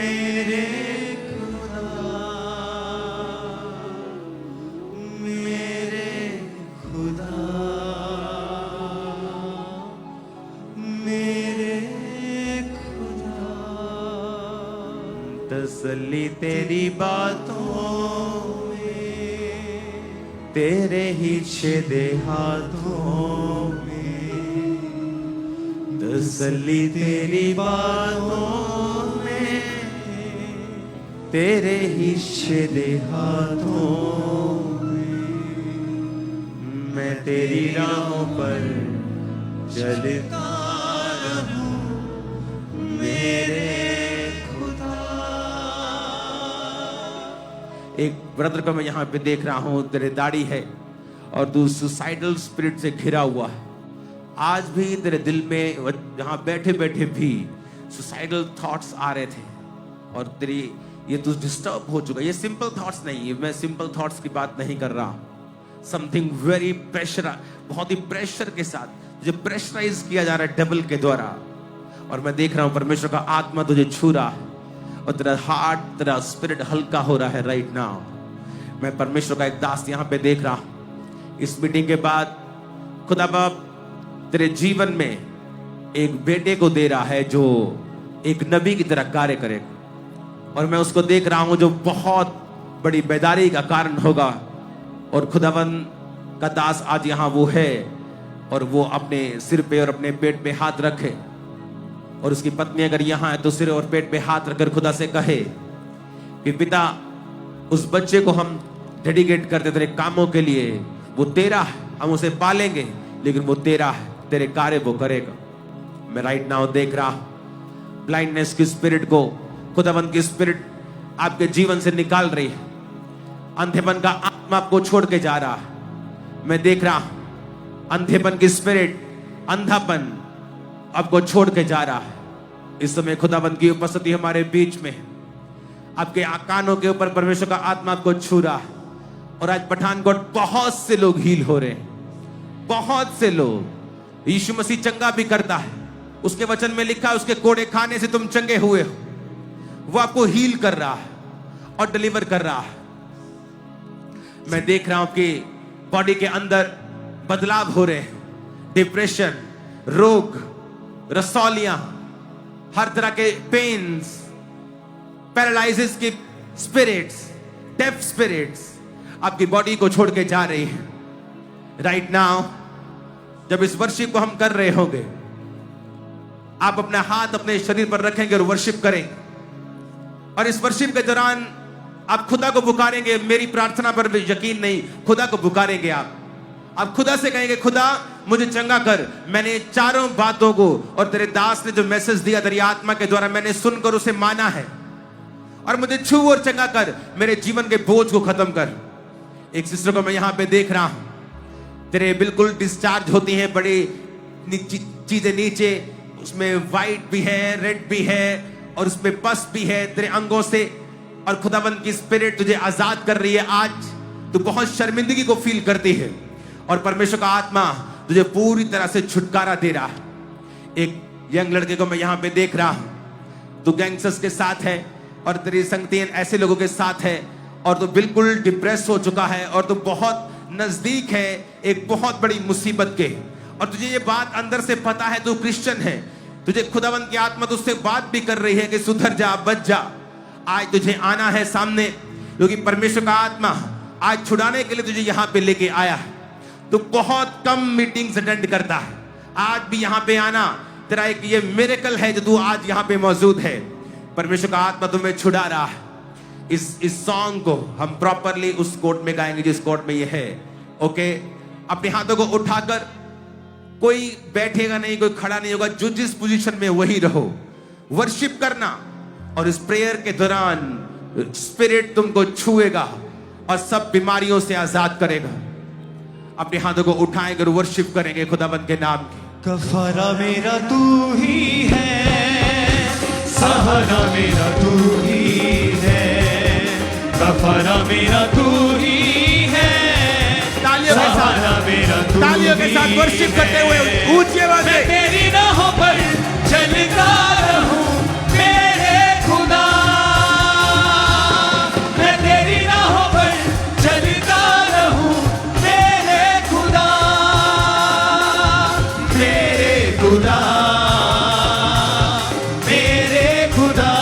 मेरे खुदा, मेरे खुदा, मेरे खुदा। तसल्ली तेरी बातों में, तेरे ही छेदे हाथों में। तसल्ली तेरी बातों में, तेरे ही छेदे हाथों में। मैं तेरी राहों पर चलता रहूं मेरे खुदा। एक ब्रदर को मैं यहाँ पे देख रहा हूँ, तेरे दाढ़ी है और तू सुसाइडल स्पिरिट से घिरा हुआ है। आज भी तेरे दिल में यहाँ बैठे बैठे भी सुसाइडल थॉट्स आ रहे थे और तेरी ये तू डिस्टर्ब हो चुका। ये सिंपल थॉट्स नहीं है, मैं सिंपल थॉट्स की बात नहीं कर रहा। समथिंग वेरी प्रेशर, बहुत ही प्रेशर के साथ तुझे प्रेशराइज किया जा रहा है डबल के द्वारा। और मैं देख रहा हूं परमेश्वर का आत्मा तुझे छू रहा है और तेरा हार्ट, तेरा स्पिरिट हल्का हो रहा है राइट नाउ। मैं परमेश्वर का एक दास यहाँ पे देख रहा हूं। इस मीटिंग के बाद खुदा बाप तेरे जीवन में एक बेटे को दे रहा है जो एक नबी की तरह कार्य करेगा। और मैं उसको देख रहा हूं जो बहुत बड़ी बेदारी का कारण होगा। और खुदावन का दास आज यहाँ वो है और वो अपने सिर पे और अपने पेट पे हाथ रखे और उसकी पत्नी अगर यहाँ है तो सिर और पेट पे हाथ रखकर खुदा से कहे कि पिता, उस बच्चे को हम डेडिकेट करते तेरे कामों के लिए। वो तेरा है, हम उसे पालेंगे, लेकिन वो तेरा है, तेरे कार्य वो करेगा। मैं राइट नाउ देख रहा ब्लाइंडनेस की स्पिरिट को खुदावन की स्पिरिट आपके जीवन से निकाल रही है। अंधेपन का आत्मा आपको छोड़ के जा रहा है। मैं देख रहा अंधेपन की स्पिरिट, अंधापन आपको छोड़ के जा रहा है। इस समय खुदावन की उपस्थिति हमारे बीच में है। आपके कानों के ऊपर परमेश्वर का आत्मा आपको छू रहा है। और आज पठानकोट बहुत से लोग हील हो रहे हैं, बहुत से लोग। यीशु मसीह चंगा भी करता है, उसके वचन में लिखा है उसके कोड़े खाने से तुम चंगे हुए हो। वो आपको हील कर रहा है और डिलीवर कर रहा है। मैं देख रहा हूं कि बॉडी के अंदर बदलाव हो रहे हैं। डिप्रेशन, रोग, रसौलियां, हर तरह के पेन्स, पैरालाइसिस की स्पिरिट्स, डेफ स्पिरिट्स आपकी बॉडी को छोड़ के जा रही है राइट नाउ। जब इस वर्शिप को हम कर रहे होंगे, आप अपना हाथ अपने शरीर पर रखेंगे और वर्शिप करेंगे। और इस वर्शिप के दौरान आप खुदा को पुकारेंगे। मेरी प्रार्थना पर भी यकीन नहीं, खुदा को पुकारेंगे आप खुदा से कहेंगे, खुदा मुझे चंगा कर। मैंने चारों बातों को और तेरे दास ने जो मैसेज दिया तेरी आत्मा के द्वारा मैंने सुनकर उसे माना है। और मुझे छू और चंगा कर, मेरे जीवन के बोझ को खत्म कर। एक सिस्टर को मैं यहाँ पे देख रहा हूं, तेरे बिल्कुल डिस्चार्ज होती हैं बड़ी चीजें नीचे, उसमें व्हाइट भी है, रेड भी है और उसमें पस भी है तेरे अंगों से। और खुदाबंद की स्पिरिट तुझे आजाद कर रही है। आज तू बहुत शर्मिंदगी को फील करती है और परमेश्वर का आत्मा तुझे पूरी तरह से छुटकारा दे रहा है। एक यंग लड़के को मैं यहाँ पे देख रहा हूं, तू गैंगस्टर्स के साथ है और तेरी संगतियां ऐसे लोगों के साथ है और तू बिल्कुल डिप्रेस हो चुका है और तू बहुत नजदीक है एक बहुत बड़ी मुसीबत के। और तुझे ये बात अंदर से पता है, तू क्रिश्चियन है, तुझे खुदावंद की आत्मा तुझसे बात भी कर रही है कि सुधर जा, बच जा। आज तुझे आना है सामने, क्योंकि परमेश्वर का आत्मा आज छुड़ाने के लिए तुझे यहाँ पे लेके आया है। तू बहुत कम मीटिंग्स अटेंड करता है, आज भी यहाँ पे आना तेरा एक ये मिरेकल है जो तू आज यहाँ पे मौजूद है। परमेश्वर का आत्मा तुम्हें छुड़ा रहा है। इस सॉन्ग को हम प्रॉपरली उस कोर्ट में गाएंगे जिस कोर्ट में ये है। ओके, अपने हाथों को उठाकर, कोई बैठेगा नहीं, कोई खड़ा नहीं होगा, जो जिस पोजीशन में वही रहो, वर्शिप करना। और इस प्रेयर के दौरान स्पिरिट तुमको छुएगा और सब बीमारियों से आजाद करेगा। अपने हाथों को उठाएंगे और वर्शिप करेंगे खुदाबंद के नाम की। कफारा मेरा तू ही है, सहारा मेरा तू ही है, कफारा मेरा तू ही है, सहारा मेरा तू ही है। तालियों के साथ वर्शिप करते हुए ऊंची आवाज में तेरी राहों पर चलता रहूं मेरे खुदा। खुदा, मेरे खुदा,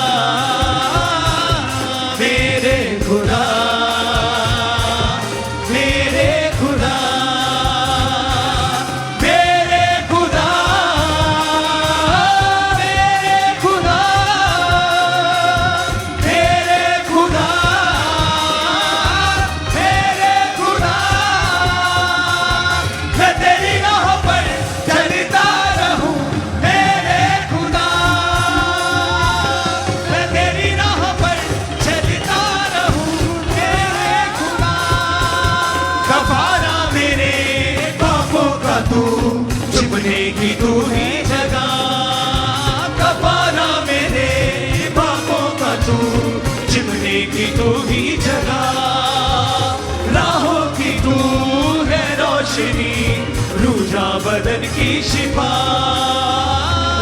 मेरे खुदा, मेरे खुदा, मेरे खुदा, मेरे खुदा, मेरे खुदा, मेरे खुदा, मैं तेरी राह पर चलता रहूं, मेरे खुदा, मैं तेरी राह पर चलता रहूं, मेरे खुदा, कफारा मेरे पापों का तू, छुपने की तू ही जगह, कफारा मेरे पापों का तू, छुपने की तू ही जगह, राहों की तू है रोशनी, रूझा बदन की शिफा,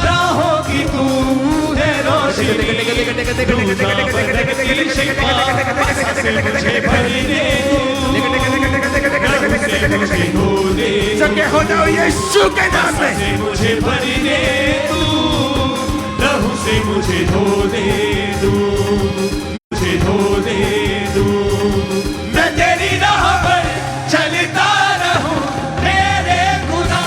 राहों की तू है रोशनी, रूझा बदन की शिफा, से मुझे भरने दो, से मुझे धो दे, चंगे हो जाओ यीशु के नाम में। से मुझे भरने दो, लहू से मुझे धो दे दो, मुझे धो दे दो, मैं तेरी राह पर चलता रहूं, मेरे खुदा,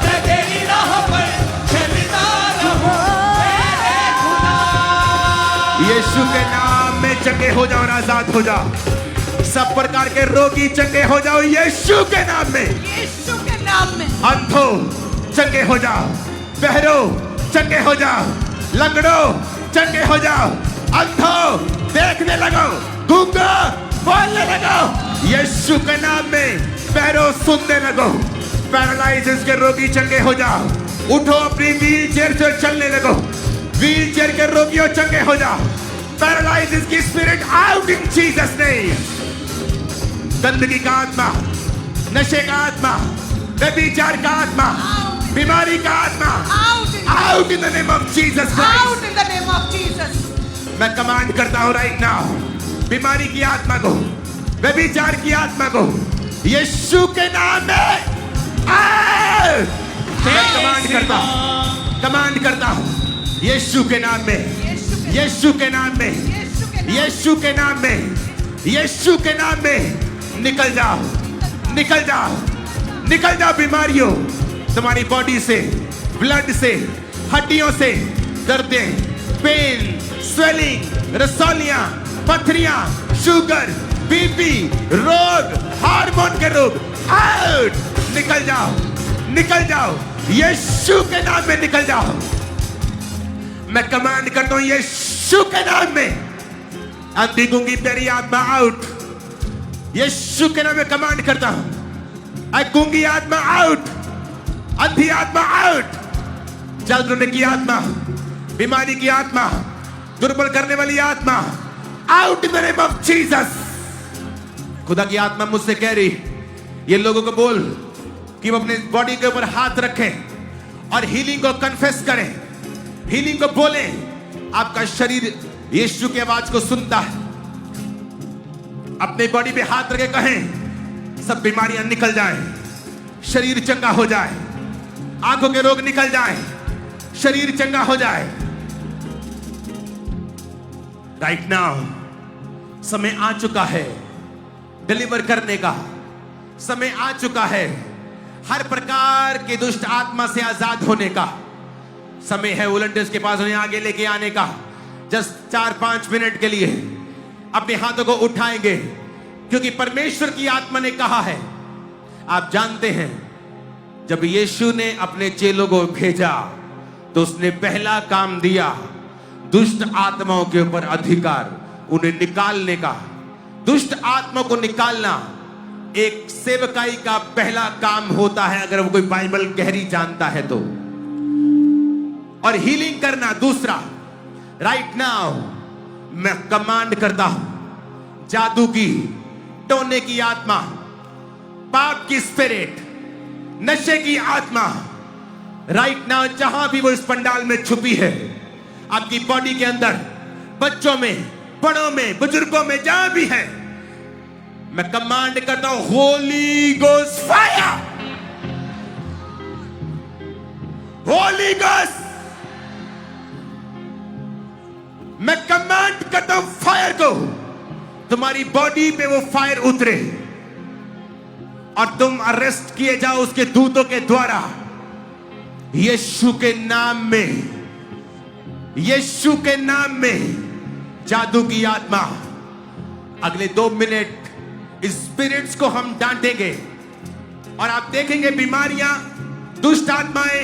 मैं तेरी राह पर चलता रहूं, मेरे खुदा, यीशु के नाम में चंगे हो जाओ और आजाद हो जाओ। सब प्रकार के रोगी चंगे हो जाओ यीशु के नाम में। यीशु के नाम में। अंधो चंगे हो जाओ, बहरो चंगे हो जाओ, लंगड़ो चंगे हो जाओ, अंधो देखने लगो, गूंगा बोलने लगो यीशु के नाम में, बहरो सुनने लगो, पैरालाइसिस के रोगी चंगे हो जाओ, उठो अपनी व्हील चेयर से चलने लगो, व्हील चेयर के रोगियों चंगे हो जाओ, पैरालाइसिस की spirit out in Jesus name. गंदगी का आत्मा, नशे का आत्मा, व्यभिचार का आत्मा, बीमारी का आत्मा, out in the name of Jesus Christ. Out in the name of Jesus. मैं कमांड करता हूं राइट नाउ, बीमारी की आत्मा को, व्यभिचार की आत्मा को यीशु के नाम में आउट। मैं कमांड करता हूं यीशु के नाम में, यीशु के नाम में, यीशु के नाम में, यीशु के नाम में निकल जाओ, निकल जाओ, निकल जाओ बीमारियों तुम्हारी बॉडी से, ब्लड से, हड्डियों से, दर्दें, पेन, स्वेलिंग, रसौलियां, पथरियां, शुगर, बीपी, रोग, हार्मोन के रोग आउट। निकल जाओ, निकल जाओ, यीशु के नाम में निकल जाओ। मैं कमांड करता हूं यीशु के नाम में, अंधी गूंगी तेरी आत्मा आउट, यीशु के नाम में कमांड करता हूं। गूंगी आत्मा आउट, अंधी आत्मा आउट, जल रोने की आत्मा, बीमारी की आत्मा, दुर्बल करने वाली आत्मा out in the name of Jesus. खुदा की आत्मा मुझसे कह रही, ये लोगों को बोल कि वो अपने बॉडी के ऊपर हाथ रखें और हीलिंग को कन्फेस करें, हीलिंग को बोलें। आपका शरीर यीशु की आवाज को सुनता है। अपने बॉडी पे हाथ रखे कहें, सब बीमारियां निकल जाएं, शरीर चंगा हो जाए, आंखों के रोग निकल जाएं, शरीर चंगा हो जाए। राइट नाउ समय आ चुका है डिलीवर करने का, समय आ चुका है हर प्रकार के दुष्ट आत्मा से आजाद होने का। समय है वॉलंटियर्स के पास उन्हें आगे लेके आने का। जस्ट 4-5 मिनट के लिए अपने हाथों को उठाएंगे, क्योंकि परमेश्वर की आत्मा ने कहा है। आप जानते हैं, जब यीशु ने अपने चेलों को भेजा तो उसने पहला काम दिया, दुष्ट आत्माओं के ऊपर अधिकार, उन्हें निकालने का। दुष्ट आत्मा को निकालना एक सेवकाई का पहला काम होता है, अगर वो कोई बाइबल गहरी जानता है तो। और हीलिंग करना दूसरा। राइट नाउ मैं कमांड करता हूं, जादू की, टोने की आत्मा, पाप की स्पिरिट, नशे की आत्मा, राइट नाउ जहां भी वो इस पंडाल में छुपी है, आपकी बॉडी के अंदर, बच्चों में, बड़ों में, बुजुर्गों में, जहां भी है, मैं कमांड करता हूं Holi ghost fire, Holi ghost, मैं कमांड करता हूं फायर को, तुम्हारी बॉडी पे वो फायर उतरे और तुम अरेस्ट किए जाओ उसके दूतों के द्वारा। यीशु के नाम में, यीशु के नाम में जादू की आत्मा, अगले 2 मिनट इस स्पिरिट्स को हम डांटेंगे और आप देखेंगे बीमारियां, दुष्ट आत्माएं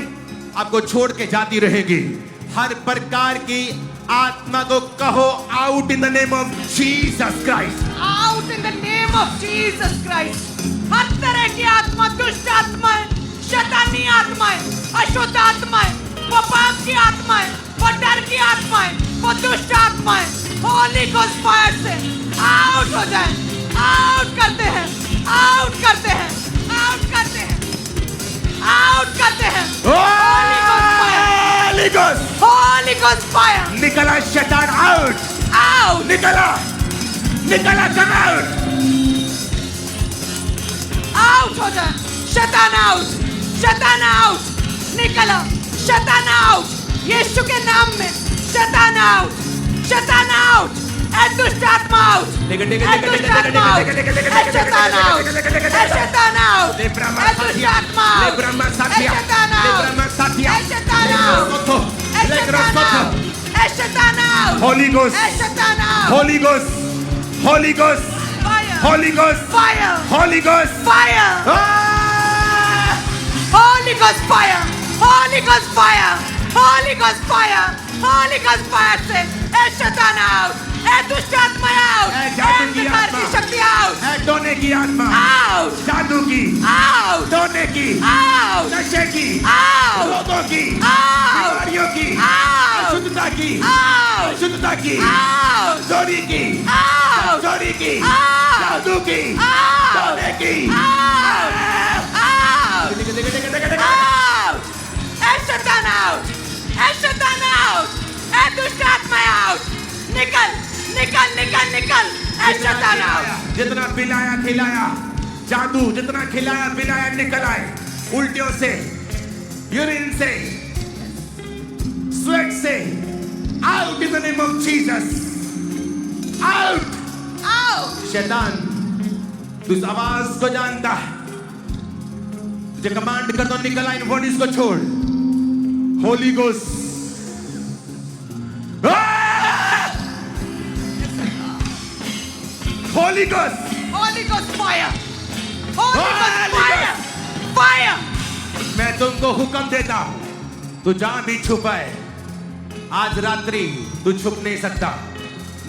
आपको छोड़ के जाती रहेगी। हर प्रकार की आत्मा को कहो out in the name of Jesus Christ. Out in the name of Jesus Christ. हर तरह की आत्मा, दुष्ट आत्माएं, शैतानी आत्माएं, अशुद्ध आत्माएं, वो पाप की आत्माएं, वो डर की आत्माएं, वो दुष्ट आत्माएं, होली गोस्ट फायर से आउट हो जाए। आउट करते हैं, आउट करते हैं, आउट करते हैं, आउट करते हैं। Holi ghost fire, Holi ghost, Holi ghost fire, निकला शैतान आउट, आउट, निकला, निकला, कम आउट। आउट हो जाए। शैतान आउट, शैतान आउट, निकलो, शैतान आउट, यीशु के नाम में शैतान आउट, शैतान आउट, ए दुष्ट आत्मा आउट, ए दुष्ट आत्मा आउट, ए शैतान आउट, ए शैतान आउट, ए दुष्ट आत्मा आउट, ए शैतान आउट, ए शैतान आउट, ए शैतान आउट, ए शैतान आउट, होली गोस्ट, ए शैतान out, Holi ghost, Holi ghost, fire, Holi ghost, fire, Holi ghost, fire, Holy Ghost fire, Holy Ghost fire, Holy Ghost fire, Holy Ghost fire से ए शैतान आउट, ए दुष्ट आत्मा आउट, ए ए जादू की अंधकार आत्मा, की शक्ति आउट, ए टोने की आत्मा, आउट, जादू की, आउट, टोने की, आउट, नशे की, आउट, रोगों की, आउट, बीमारियों की, आउट, अशुद्धता की, आउट, अशुद्धता की, आउट, चोरी की, आउट, चोरी की, आउट, जादू की, आउट, टोने की, आउट, आउट, ए शैतान आउट, ए शैतान आउट, ए दुष्ट आत्मा आउट, निकल, निकल, निकल, निकल, ए शैतान आउट। जितना पिलाया खिलाया जादू, जितना खिलाया पिलाया निकल आए, उल्टियों से, यूरिन से, स्वेट से, out in the name of Jesus, out. Out, शैतान तू इस आवाज को जानता है, तुझे कमांड कर दो निकल आए, इन बॉडीज को छोड़। Holi ghost, Holi ghost, Holy Ghost fire, Holy Ghost Holy fire, fire, मैं तुमको हुक्म देता हूं, तू जहां भी छुपाए, आज रात्रि तू छुप नहीं सकता।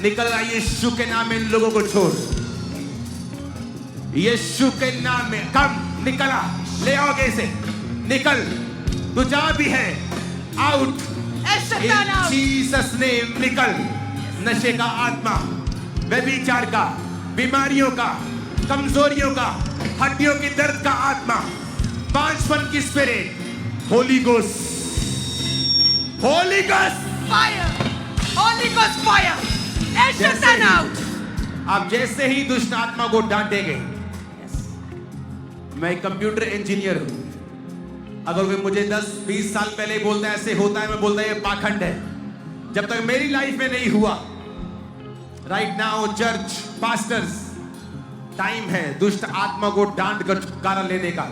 निकल आ यीशु के नाम में इन लोगों को छोड़, यीशु के नाम में कम, निकला, ले आओगे इसे, निकल, तू जहां भी है, आउट ए शैतान इन आउट, जीसस नेम। निकल, नशे का आत्मा, व्यभिचार का, बीमारियों का, कमजोरियों का, हड्डियों की दर्द का आत्मा, पांचपन की spirit, Holi ghost, Holi ghost, fire, Holy Ghost fire, ए शैतान आउट। आप जैसे ही दुष्ट आत्मा को डांटेंगे, मैं कंप्यूटर इंजीनियर हूं, अगर कोई मुझे 10-20 साल पहले बोलता है ऐसे होता है, मैं बोलता है ये पाखंड है। जब तक मेरी लाइफ में नहीं हुआ, right now church pastors, time है दुष्ट आत्मा को डांट कर छुटकारा लेने का।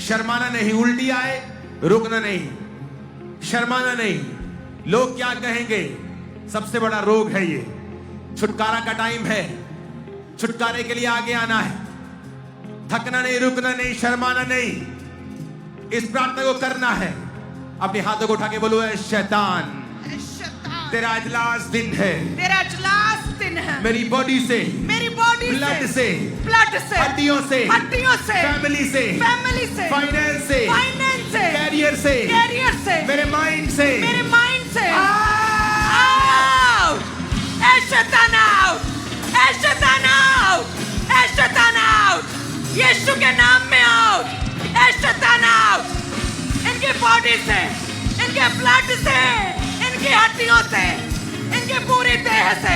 शर्माना नहीं, उल्टी आए रुकना नहीं, शर्माना नहीं। लोग क्या कहेंगे, सबसे बड़ा रोग है ये। छुटकारा का टाइम है, छुटकारे के लिए आगे आना है, थकना नहीं, रुकना नहीं, शर्माना नहीं, इस प्रार्थना को करना है। अपने हाथों को उठा के बोलो, ऐ शैतान ए शैतान, तेरा आज लास्ट दिन है, तेरा आज लास्ट दिन है, मेरी बॉडी से, मेरी बॉडी ब्लड से, ब्लड से, हड्डियों से, हड्डियों से, फैमिली से, फैमिली से, फाइनेंस से, फाइनेंस से, कैरियर से, कैरियर से, मेरे माइंड से, मेरे माइंड से, आउट! आउट, ए शैतान आउट, ए शैतान आउट, ए शैतान आउट, यीशु के नाम में आउट, ए शैतान आउट, इनकी बॉडी से, इनके ब्लड से, इनकी हड्डियों से, इनकी पूरी देह से,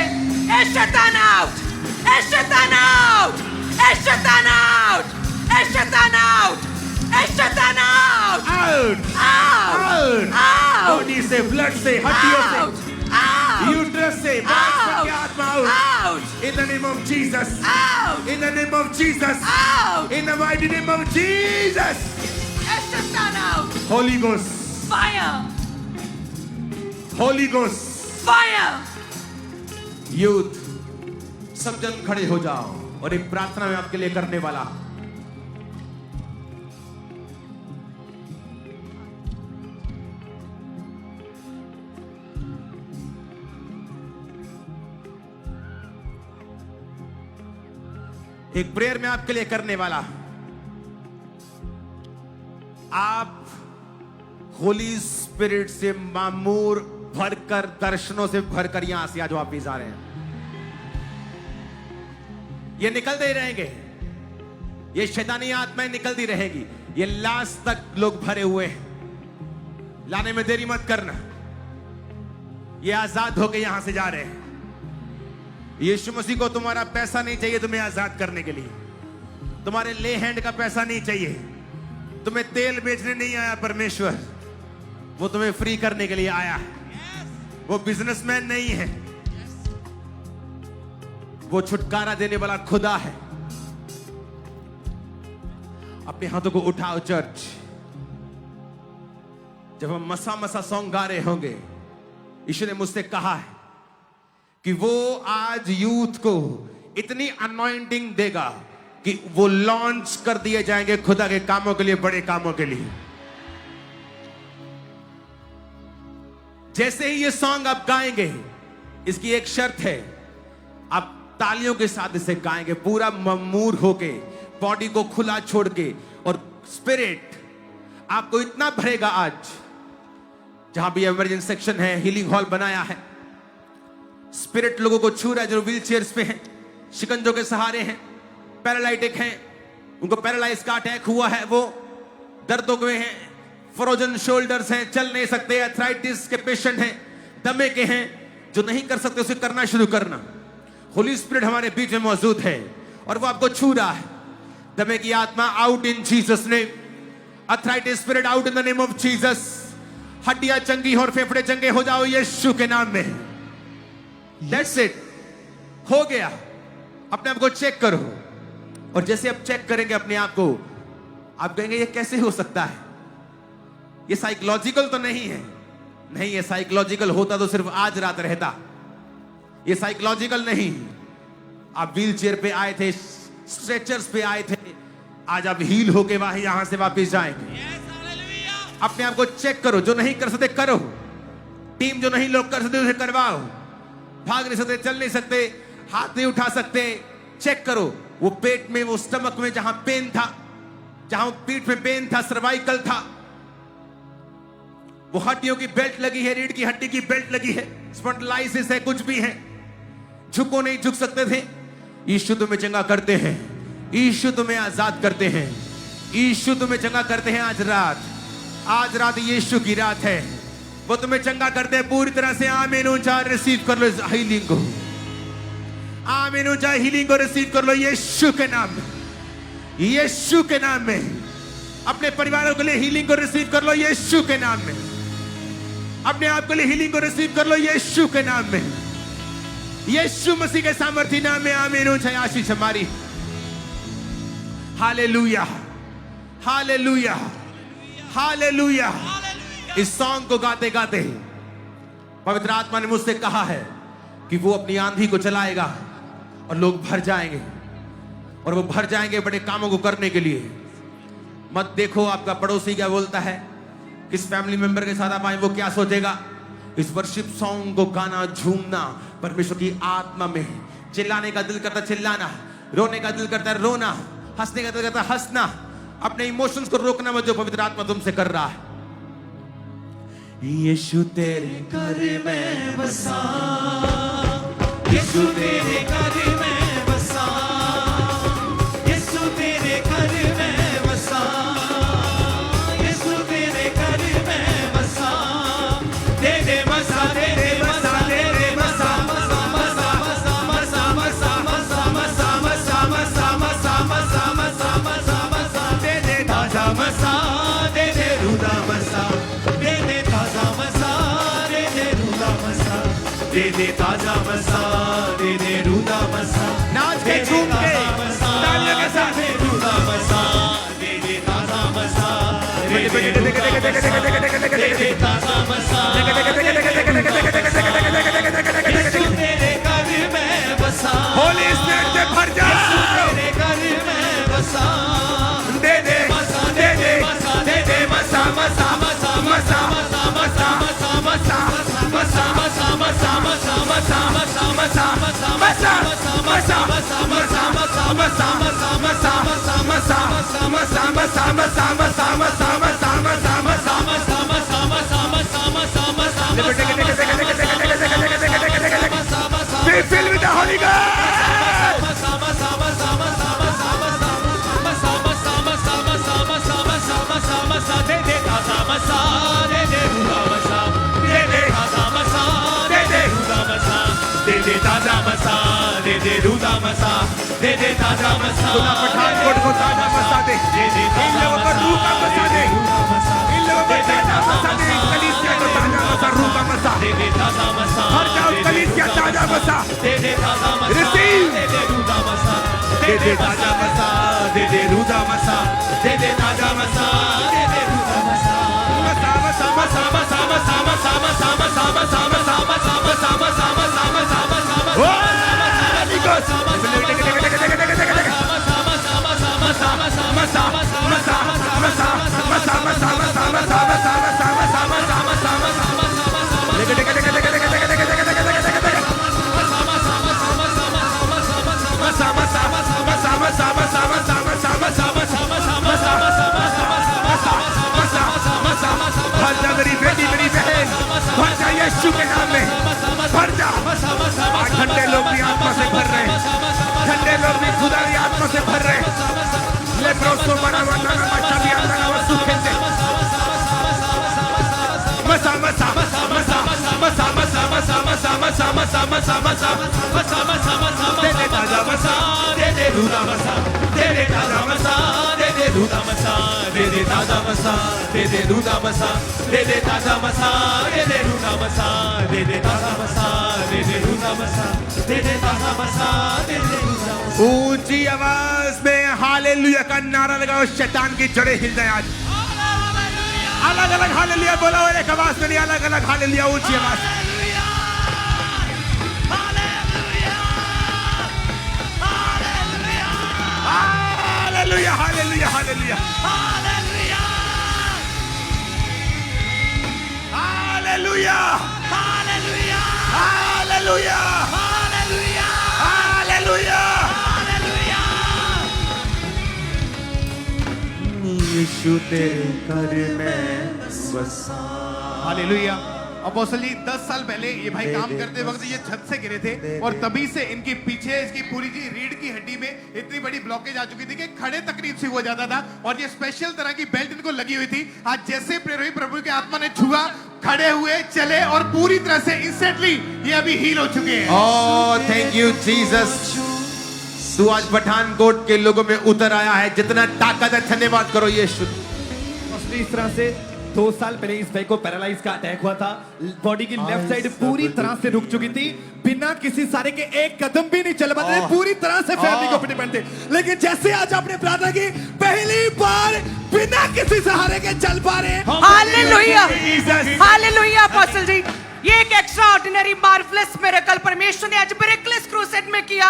ए शैतान आउट, ए शैतान आउट, ए शैतान आउट, ए शैतान आउट, ए शैतान आउट, आउट! Out, out! योनि से, ब्लड से, हड्डियों से, Out! Out! यूट्रस से, Out! आत्मा out. Out! In the name of Jesus. Out! In the name of Jesus. Out! In the mighty name of Jesus. Yes, Satan out! Holy Ghost. Fire! Holy Ghost. Fire! Youth, सब जन खड़े हो जाओ और एक प्रार्थना में आपके लिए करने वाला। एक प्रेयर में आपके लिए करने वाला। आप होली स्पिरिट से मामूर भरकर, दर्शनों से भरकर यहां से आज वापिस आ रहे हैं। ये निकलते ही रहेंगे, ये शैतानी आत्माएं निकलती रहेंगी। ये लास्ट तक लोग भरे हुए हैं, लाने में देरी मत करना। ये आजाद होके यहां से जा रहे हैं। यीशु मसीह को तुम्हारा पैसा नहीं चाहिए तुम्हें आजाद करने के लिए, तुम्हारे ले हैंड का पैसा नहीं चाहिए, तुम्हें तेल बेचने नहीं आया परमेश्वर, वो तुम्हें फ्री करने के लिए आया है। वो बिजनेसमैन नहीं है, वो छुटकारा देने वाला खुदा है। अपने हाथों को उठाओ चर्च। जब हम मसा मसा सॉन्ग गा रहे होंगे, यीशु ने मुझसे कहा है कि वो आज यूथ को इतनी अनॉइंटिंग देगा कि वो लॉन्च कर दिए जाएंगे खुदा के कामों के लिए, बड़े कामों के लिए। जैसे ही ये सॉन्ग आप गाएंगे, इसकी एक शर्त है, आप तालियों के साथ इसे गाएंगे, पूरा ममूर होके, बॉडी को खुला छोड़ के। और स्पिरिट आपको इतना भरेगा आज। जहां भी इमरजेंसी सेक्शन है, हीलिंग हॉल बनाया है, स्पिरिट लोगों को छू रहा है जो व्हील चेयर्स पे हैं, शिकंजों के सहारे हैं, पैरालाइटिक हैं, उनको पैरालाइज का अटैक हुआ है, वो दर्दों में हैं, फ्रोजन शोल्डर्स हैं, चल नहीं सकते, आर्थराइटिस के पेशेंट हैं, दमे के हैं, जो नहीं कर सकते उसे करना शुरू करना। होली स्पिरिट हमारे बीच में मौजूद है और वो आपको छू रहा है। दमे की आत्मा out in Jesus name, arthritis spirit out in the name of Jesus. हड्डियां चंगी और फेफड़े चंगे हो जाओ यीशु के नाम में। That's it, हो गया। अपने आप को चेक करो, और जैसे आप चेक करेंगे अपने आप को, आप कहेंगे ये कैसे हो सकता है, ये साइकोलॉजिकल तो नहीं है। नहीं, ये साइकोलॉजिकल होता तो सिर्फ आज रात रहता। ये साइकोलॉजिकल नहीं। आप व्हील चेयर पे आए थे, स्ट्रेचर्स पे आए थे, आज आप हील होके वहां यहां से वापस जाएंगे। अपने आप को चेक करो, जो नहीं कर सकते करो, टीम जो नहीं लोग कर सकते उसे करवाओ। भाग नहीं सकते, चल नहीं सकते, हाथ नहीं उठा सकते, चेक करो। वो पेट में, वो स्टमक में जहां पेन था, जहां पीठ में पेन था, सर्वाइकल था, वो हड्डियों की बेल्ट लगी है, रीढ़ की हड्डी की बेल्ट लगी है, स्पॉन्डिलाइसिस है, कुछ भी है, झुको नहीं झुक सकते थे। यीशु तुम्हें चंगा करते हैं, यीशु तुम्हें आजाद करते हैं, यीशु तुम्हें चंगा करते हैं। आज रात यीशु की रात है, वो तुम्हें चंगा करते हैं पूरी तरह से। आमीन ऊंचा रिसीव कर लो हीलिंग को, आमीन ऊंचा हीलिंग को रिसीव कर लो यीशु के नाम में, यीशु के नाम में। अपने परिवारों के लिए हीलिंग को रिसीव कर लो यीशु के नाम में, अपने आप के लिए हीलिंग को रिसीव कर लो यीशु के नाम में, यीशु मसीह के सामर्थ्य नाम में। आमीन ऊंचा आशीष हमारी। Hallelujah, hallelujah, hallelujah. इस सॉन्ग को गाते गाते पवित्र आत्मा ने मुझसे कहा है कि वो अपनी आंधी को चलाएगा और लोग भर जाएंगे, और वो भर जाएंगे बड़े कामों को करने के लिए। मत देखो आपका पड़ोसी क्या बोलता है, किस फैमिली मेंबर के साथ आप आए वो क्या सोचेगा। इस वर्शिप सॉन्ग को गाना, झूमना, परमेश्वर की आत्मा में चिल्लाने का दिल करता चिल्लाना, रोने का दिल करता रोना, हंसने का दिल करता हंसना। अपने इमोशंस को रोकना मत, जो पवित्र आत्मा तुमसे कर रहा है। यीशु तेरे घर में बसा, यीशु तेरे घर में बसा, यीशु तेरे घर में बसा, यीशु तेरे घर में बसा। दे दे बसा, दे दे बसा, दे दे बसा, बसा बसा बसा बसा बसा बसा बसा बसा बसा बसा बसा बसा बसा। दे दे ताजा बसा, दे दे रूदा बसा, दे दे ताजा बसा, दे दे ताजा मसा, दे दे रूदा मसा, नाच के झूम के तालियों के साथ दे रूदा मसा, दे दे ताजा मसा, दे दे ताजा मसा, यीशु तेरे घर में बसा, होली स्पिरिट से भर जा, तेरे घर में बसा, दे दे दे दे दे दे मसा मसा मसा मसा मसा मसा मसा मसा मसा मसा मसा मसा Be filled with the Holy Ghost. दे दे ताजा मसा, दे दे रूदा मसा, दे दे ताजा मसा, दे दे रूदा मसा, दे दे ताजा मसा, दे दे रूदा मसा, दे दे ताजा मसा, खुदा पठानकोट को ताजा मसा दे, इन लोगों को रूह का मसा दे, इन लोगों को ताजा मसा दे, इस कलीसिया को ताजा मसा, रूह का मसा, दे दे ताजा मसा, हर जाओ कलीसिया ताजा मसा, दे दे ताजा मसा, Receive. दे दे रूदा मसा, दे दे ताजा मसा, दे दे रूदा मसा, दे दे ताजा मसा, दे दे रूदा मसा, मसा मसा मसा मसा मसा मसा मसा मसा मसा मसा मसा मसा मसा मसा मसा Holy Ghost. यीशु के नाम में भर जा। आज ठंडे लोग भी आत्मा से भर रहे हैं, ठंडे लोग भी खुदा की आत्मा से भर रहे हैं। लेप्रोसो बड़ा वरना बच्चा भी आता है वस्तु खेलते मसा मसा मसा मसा मसा मसा मसा मसा मसा मसा मसा मसा मसा मसा मसा दे दे ताजा मसा, दे दे रूदा मसा, दे दे ताजा मसा, दे दे रूदा मसा, दे दे ताजा मसा, दे दे रूदा मसा, दे दे ताजा मसा, दे दे रूदा मसा, दे दे ताजा मसा, दे दे रूदा मसा, दे दे ताजा मसा, दे दे रूदा मसा। ऊंची आवाज में हालेलुया का नारा लगाओ, शैतान की जड़ें हिल जाए। आज अलग अलग हालेलुया बोलो, और एक आवाज में नहीं, अलग अलग हालेलुया, ऊंची आवाज। Hallelujah hallelujah hallelujah hallelujah hallelujah hallelujah यीशु तेरे घर में बसा। हालेलुया। अपोस्टल जी 10 साल पहले ये भाई काम करते वक्त ये छत से गिरे थे और तभी से इनकी पीछे इसकी पूरी की रीढ़ की हड्डी में इतनी बड़ी ब्लॉकेज आ चुकी थी कि खड़े तकलीफ से हो जाता था और ये स्पेशल तरह की बेल्ट इनको लगी हुई थी। आज जैसे प्रेरित प्रभु के आत्मा ने छुआ, खड़े हुए, चले और पूरी तरह से इंस्टेंटली ये अभी हील हो चुके हैं। Oh, thank you Jesus. तू आज पठानकोट के लोगों में उतर आया है, जितना ताकत है धन्यवाद करो यीशु। इस तरह से 2 साल पहले इस भाई को पैरालाइज का अटैक हुआ था। बॉडी की लेफ्ट साइड पूरी तरह से रुक चुकी थी, बिना किसी सहारे के एक कदम भी नहीं चल पाते, पूरी तरह से फैमिली को डिपेंड थे। लेकिन जैसे आज आपने प्रार्थना की, पहली बार बिना किसी सहारे के चल पा रहे हैं। Hallelujah hallelujah. अपोस्टल जी, ये एक एक्स्ट्रा ऑर्डिनरी मार्वलस मिरेकल परमेश्वर ने आज मिरेकलेस क्रूसेड में किया।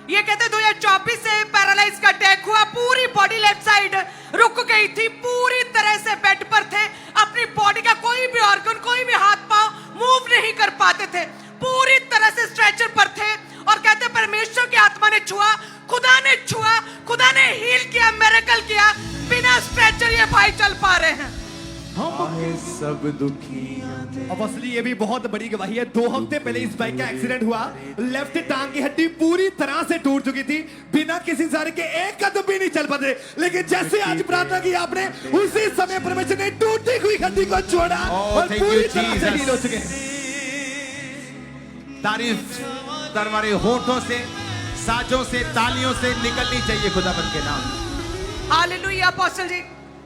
ये कहते 2024 से पैरालाइज का अटैक हुआ, पूरी बॉडी लेफ्ट साइड रुक गई थी, पूरी तरह से बेड पर थे, अपनी बॉडी का कोई भी ऑर्गन, कोई भी हाथ पांव मूव नहीं कर पाते थे, पूरी तरह से स्ट्रेचर पर थे। और कहते परमेश्वर की आत्मा ने छुआ, खुदा ने छुआ, खुदा ने हील किया, मिरेकल किया, बिना स्ट्रेचर ये भाई चल पा रहे हैं। सब दुखी अपोस्टल ये भी बहुत बड़ी गवाही है। 2 हफ्ते पहले इस बाइक का एक्सीडेंट हुआ, लेफ्ट टांग की हड्डी पूरी तरह से टूट चुकी थी, बिना किसी सहारे के एक कदम भी नहीं चल पाते। लेकिन जैसे आज प्रार्थना की आपने, उसी समय परमेश्वर ने टूटी हुई हड्डी को छोड़ा और पूरी तरह से हील हो चुके हैं। तारीफ तुम्हारे होठों से, साजों से, तालियों से निकलनी चाहिए खुदाबंद के नाम। हालेलुया। अपोस्टल जी,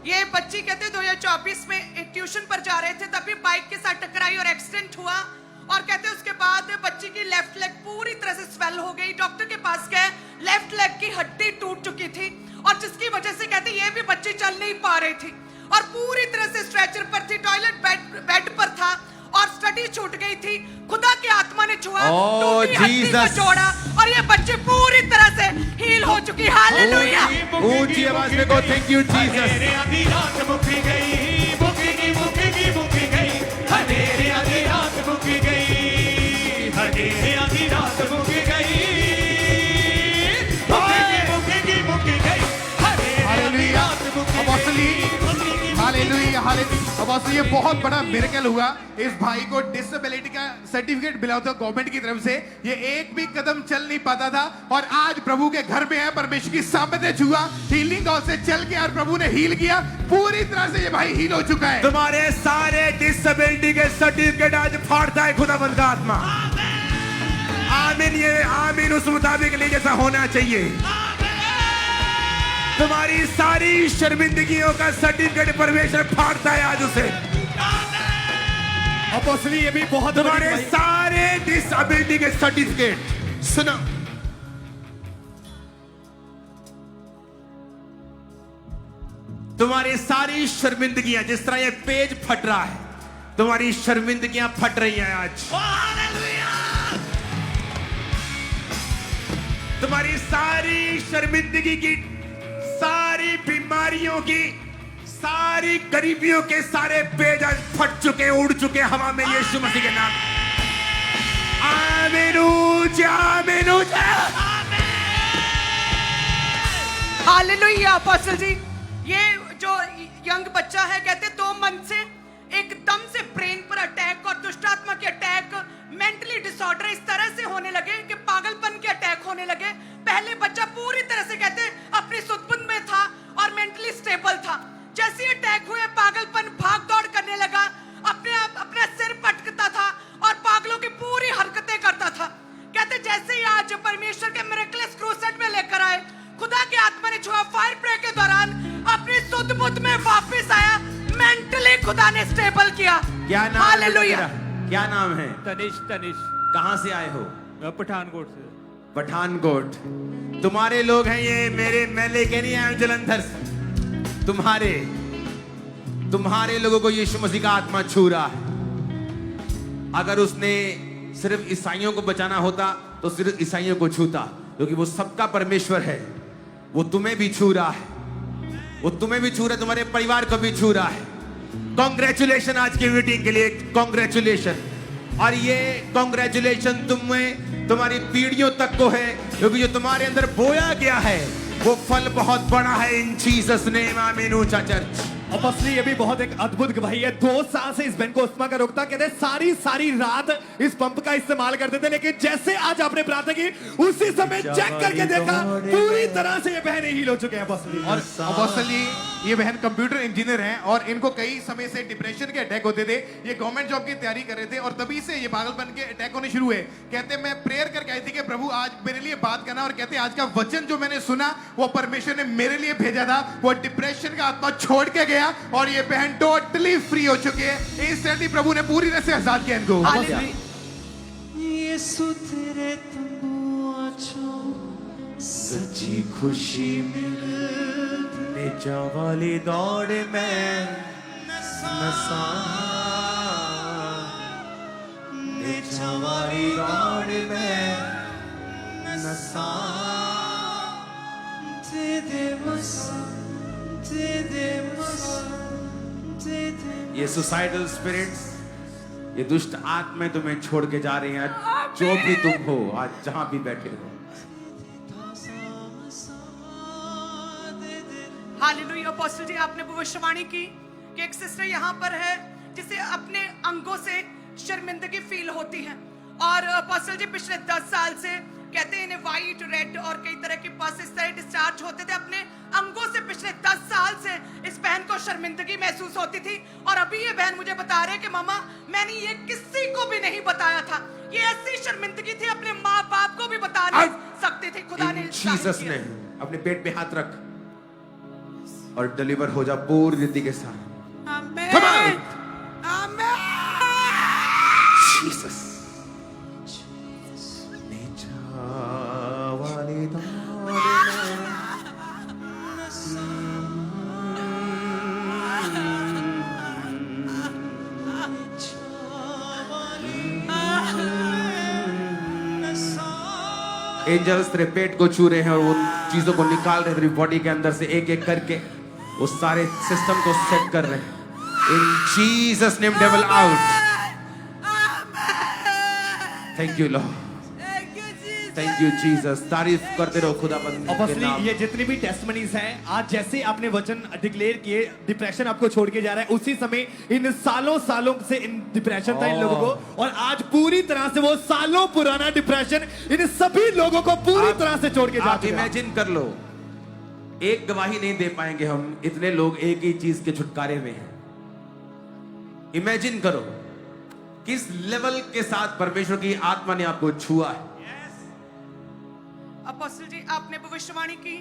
ये बच्ची कहते 2024 में एक ट्यूशन पर जा रहे थे, तभी बाइक के साथ टकराई और एक्सीडेंट हुआ। और कहते उसके बाद बच्ची की लेफ्ट लेग पूरी तरह से स्वेल हो गई। डॉक्टर के पास गए, लेफ्ट लेग की हड्डी टूट चुकी थी और जिसकी वजह से कहते ये भी बच्ची चल नहीं पा रही थी और पूरी तरह से स्ट्रेचर पर थी, टॉयलेट बेड पर था और स्टडी छूट गई थी। खुदा की आत्मा ने छुआ, टूटी हड्डी को जोड़ा और ये बच्ची पूरी तरह से हील हो चुकी। हालेलुया। ऊंची आवाज में गो, थैंक यू जीसस। हनेरे आधी रात मुकी गई, मुकी गई, हनेरे आधी रात मुकी गई, हनेरे आधी रात मुकी गई, मुकी गई, हनेरे रात मुकी गई। Hallelujah, hallelujah. अब असल ये बहुत बड़ा मिरेकल हुआ। इस भाई को डिसेबिलिटी का सर्टिफिकेट मिला था गवर्नमेंट की तरफ से। ये एक भी कदम चल नहीं पाता था और आज प्रभु के घर में है, परमेश्वर की सामने छुआ, हीलिंग हाउस से चल के और प्रभु ने हील किया। पूरी तरह से ये भाई हील हो चुका है। तुम्हारे सारे डिसेबिलिटी के सर्टिफिकेट आज फाड़ता है खुदावंद का आत्मा। आमीन। ये आमीन उस मुताबिक नहीं जैसा होना चाहिए। तुम्हारी सारी शर्मिंदगियों का सर्टिफिकेट परमेश्वर फाड़ता है आज उसे। अपोस्टली ये भी बहुत तुम्हारे बड़ी सारे डिसेबिलिटी के सर्टिफिकेट सुनो। तुम्हारी सारी शर्मिंदगियां, जिस तरह ये पेज फट रहा है, तुम्हारी शर्मिंदगियां फट रही हैं आज। तुम्हारी सारी शर्मिंदगी की, सारी बीमारियों की, सारी गरीबियों के सारे पेज आज फट चुके, उड़ चुके हवा में यीशु मसीह के नाम। आमीन। ऊंचा, आमीन, ऊंचा। हालेलुया। अपोस्टल जी, ये जो यंग बच्चा है कहते 2 मंथ से एकदम से ब्रेन पर अटैक और दुष्ट आत्मा के अटैक, मेंटली डिसऑर्डर इस तरह से होने लगे कि पागलपन के अटैक होने लगे। पहले बच्चा पूरी तरह से कहते अपनी सुध-बुध में था और मेंटली स्टेबल था। जैसे अटैक हुए, पागलपन, भाग दौड़ करने लगा, अपना सिर पटकता था और पागलों की पूरी हरकतें करता था। कहते जैसे ही आज परमेश्वर के मिरेकल्स क्रूसेड में लेकर आए, खुदा की आत्मा ने छुआ, फायर प्रे के दौरान अपनी सुध-बुध में वापस आया, मेंटली खुदा ने स्टेबल किया। क्या नाम है हालेलुया। तेरा? क्या नाम है? तनिष कहां से आए हो? पठानकोट से। पठानकोट। तुम्हारे लोग हैं ये, मैं लेके नहीं आया हूं जलंधर से। तुम्हारे लोगों को यीशु मसीह का आत्मा छू रहा है। अगर उसने सिर्फ ईसाइयों को बचाना होता तो सिर्फ ईसाइयों को छूता, क्योंकि वो सबका परमेश्वर है। वो तुम्हें भी छू रहा है, वो तुम्हें भी छू रहा है, तुम्हारे परिवार को भी छू रहा है। कॉन्ग्रेचुलेशन आज की मीटिंग के लिए, कॉन्ग्रेचुलेशन। और ये कॉन्ग्रेचुलेशन तुम्हें, तुम्हारी पीढ़ियों तक को है, क्योंकि जो तुम्हारे अंदर बोया गया है वो फल बहुत बड़ा है। इन जीसस नेम, आमीन। ऊंचा चर्च। अपोस्टली ये भी बहुत एक अद्भुत गवाही है। 2 साल से इस बहन को अस्थमा का रोग था। कहते सारी रात इस पंप का इस्तेमाल करते थे, लेकिन जैसे आज आपने प्रार्थना की उसी समय चेक करके देखा पूरी तरह से ये बहन हील हो चुके हैं। अपोस्टली और अपोस्टली ये बहन कंप्यूटर इंजीनियर हैं और इनको कई समय से डिप्रेशन के अटैक होते थे। ये गवर्नमेंट जॉब की तैयारी कर रहे थे और तभी से ये पागलपन के अटैक होने शुरू हुए। कहते मैं प्रेयर करके आई थी कि प्रभु आज मेरे लिए बात करना, और कहते आज का वचन जो मैंने सुना वो परमेश्वर ने मेरे लिए भेजा था। वो डिप्रेशन का आत्मा छोड़ के गया और ये बहन टोटली फ्री हो चुकी है। इंस्टेंटली प्रभु ने पूरी तरह से आजाद किया इनको। यीशु तेरे तंबुओं सच्ची खुशी मिलने वाली दौड़ में नसा, वाली दौड़ में नसा, दे मसा, दे मसा। ये सुसाइडल स्पिरिट्स, ये दुष्ट आत्माएं तुम्हें छोड़ के जा रही हैं। जो भी तुम हो, आज जहां भी बैठे हो। हालेलुया। अपोस्टल जी, आपने भविष्यवाणी की कि एक सिस्टर यहाँ पर है जिसे अपने अंगों से शर्मिंदगी फील होती है, और अपोस्टल जी पिछले 10 साल से कहते हैं इन्हें व्हाइट, रेड और कई तरह की पस इस तरह डिस्चार्ज होते थे अपने अंगों से। पिछले 10 साल से इस बहन को शर्मिंदगी महसूस होती थी, और अभी ये बहन मुझे बता रहे कि मामा मैंने ये किसी को भी नहीं बताया था। ये ऐसी शर्मिंदगी थी, अपने माँ बाप को भी बता नहीं सकते थे। खुदा ने जीसस ने अपने पेट पे हाथ रख और डिलीवर हो जा पूरी रीति के साथ। आमीन, आमीन। जीसस। एंजल्स तेरे पेट को छू रहे हैं और उन चीजों को निकाल रहे हैं तेरी बॉडी के अंदर से एक एक करके उस सारे सिस्टम को सेट कर रहे हैं इन Jesus name devil out thank you Lord thank you Jesus तारीफ करते रहो खुदाबंद और के फर्स्टली नाम ये जितनी भी टेस्टमनीज हैं आज जैसे आपने वचन डिक्लेयर किए डिप्रेशन आपको छोड़ के जा रहा है उसी समय इन सालों से इन डिप्रेशन था इन लोगों को और आज पूरी तरह से वो सालों पुराना डिप्रेशन इन सभी लोगों को पूरी तरह से छोड़ के जा आप चुका है। इमेजिन कर लो एक गवाही नहीं दे पाएंगे हम इतने लोग एक ही चीज के छुटकारे में हैं इमेजिन करो किस लेवल के साथ परमेश्वर की आत्मा ने आपको छुआ है अपोस्टल जी आपने भविष्यवाणी की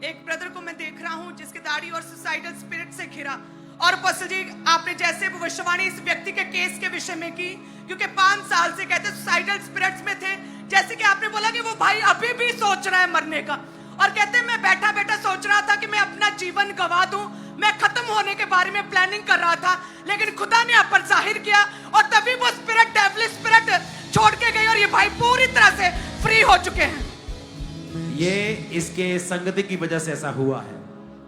एक ब्रदर को मैं देख रहा हूं जिसकी दाढ़ी और सुसाइडल स्पिरिट से घिरा और अपोस्टल जी आपने जैसे भविष्यवाणी इस व्यक्ति के केस के विषय में की क्योंकि 5 साल से कहते सुसाइडल स्पिरिट्स में थे जैसे कि आपने बोला कि वो भाई अभी भी सोच रहा है मरने का और कहते मैं बैठा बैठा सोच रहा था कि मैं अपना जीवन गवा दूं मैं खत्म होने के बारे में प्लानिंग कर रहा था लेकिन खुदा ने आप पर जाहिर किया और तभी वो स्पिरिट डेविल स्पिरिट छोड़ के गई और ये भाई पूरी तरह से फ्री हो चुके हैं ये इसके संगति की वजह से ऐसा हुआ है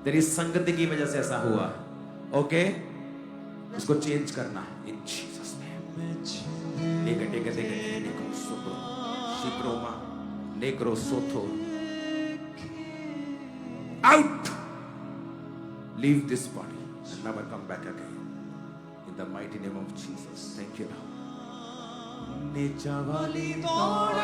तेरी संगति की वजह से ऐसा हुआ है ओके इसको चेंज करना है इन जीसस नेम नेके नेक्रो सोतो शिप्रोमा नेक्रो सोतो out leave this body and never come back again in the mighty name of Jesus thank you नीचा वाली दौड़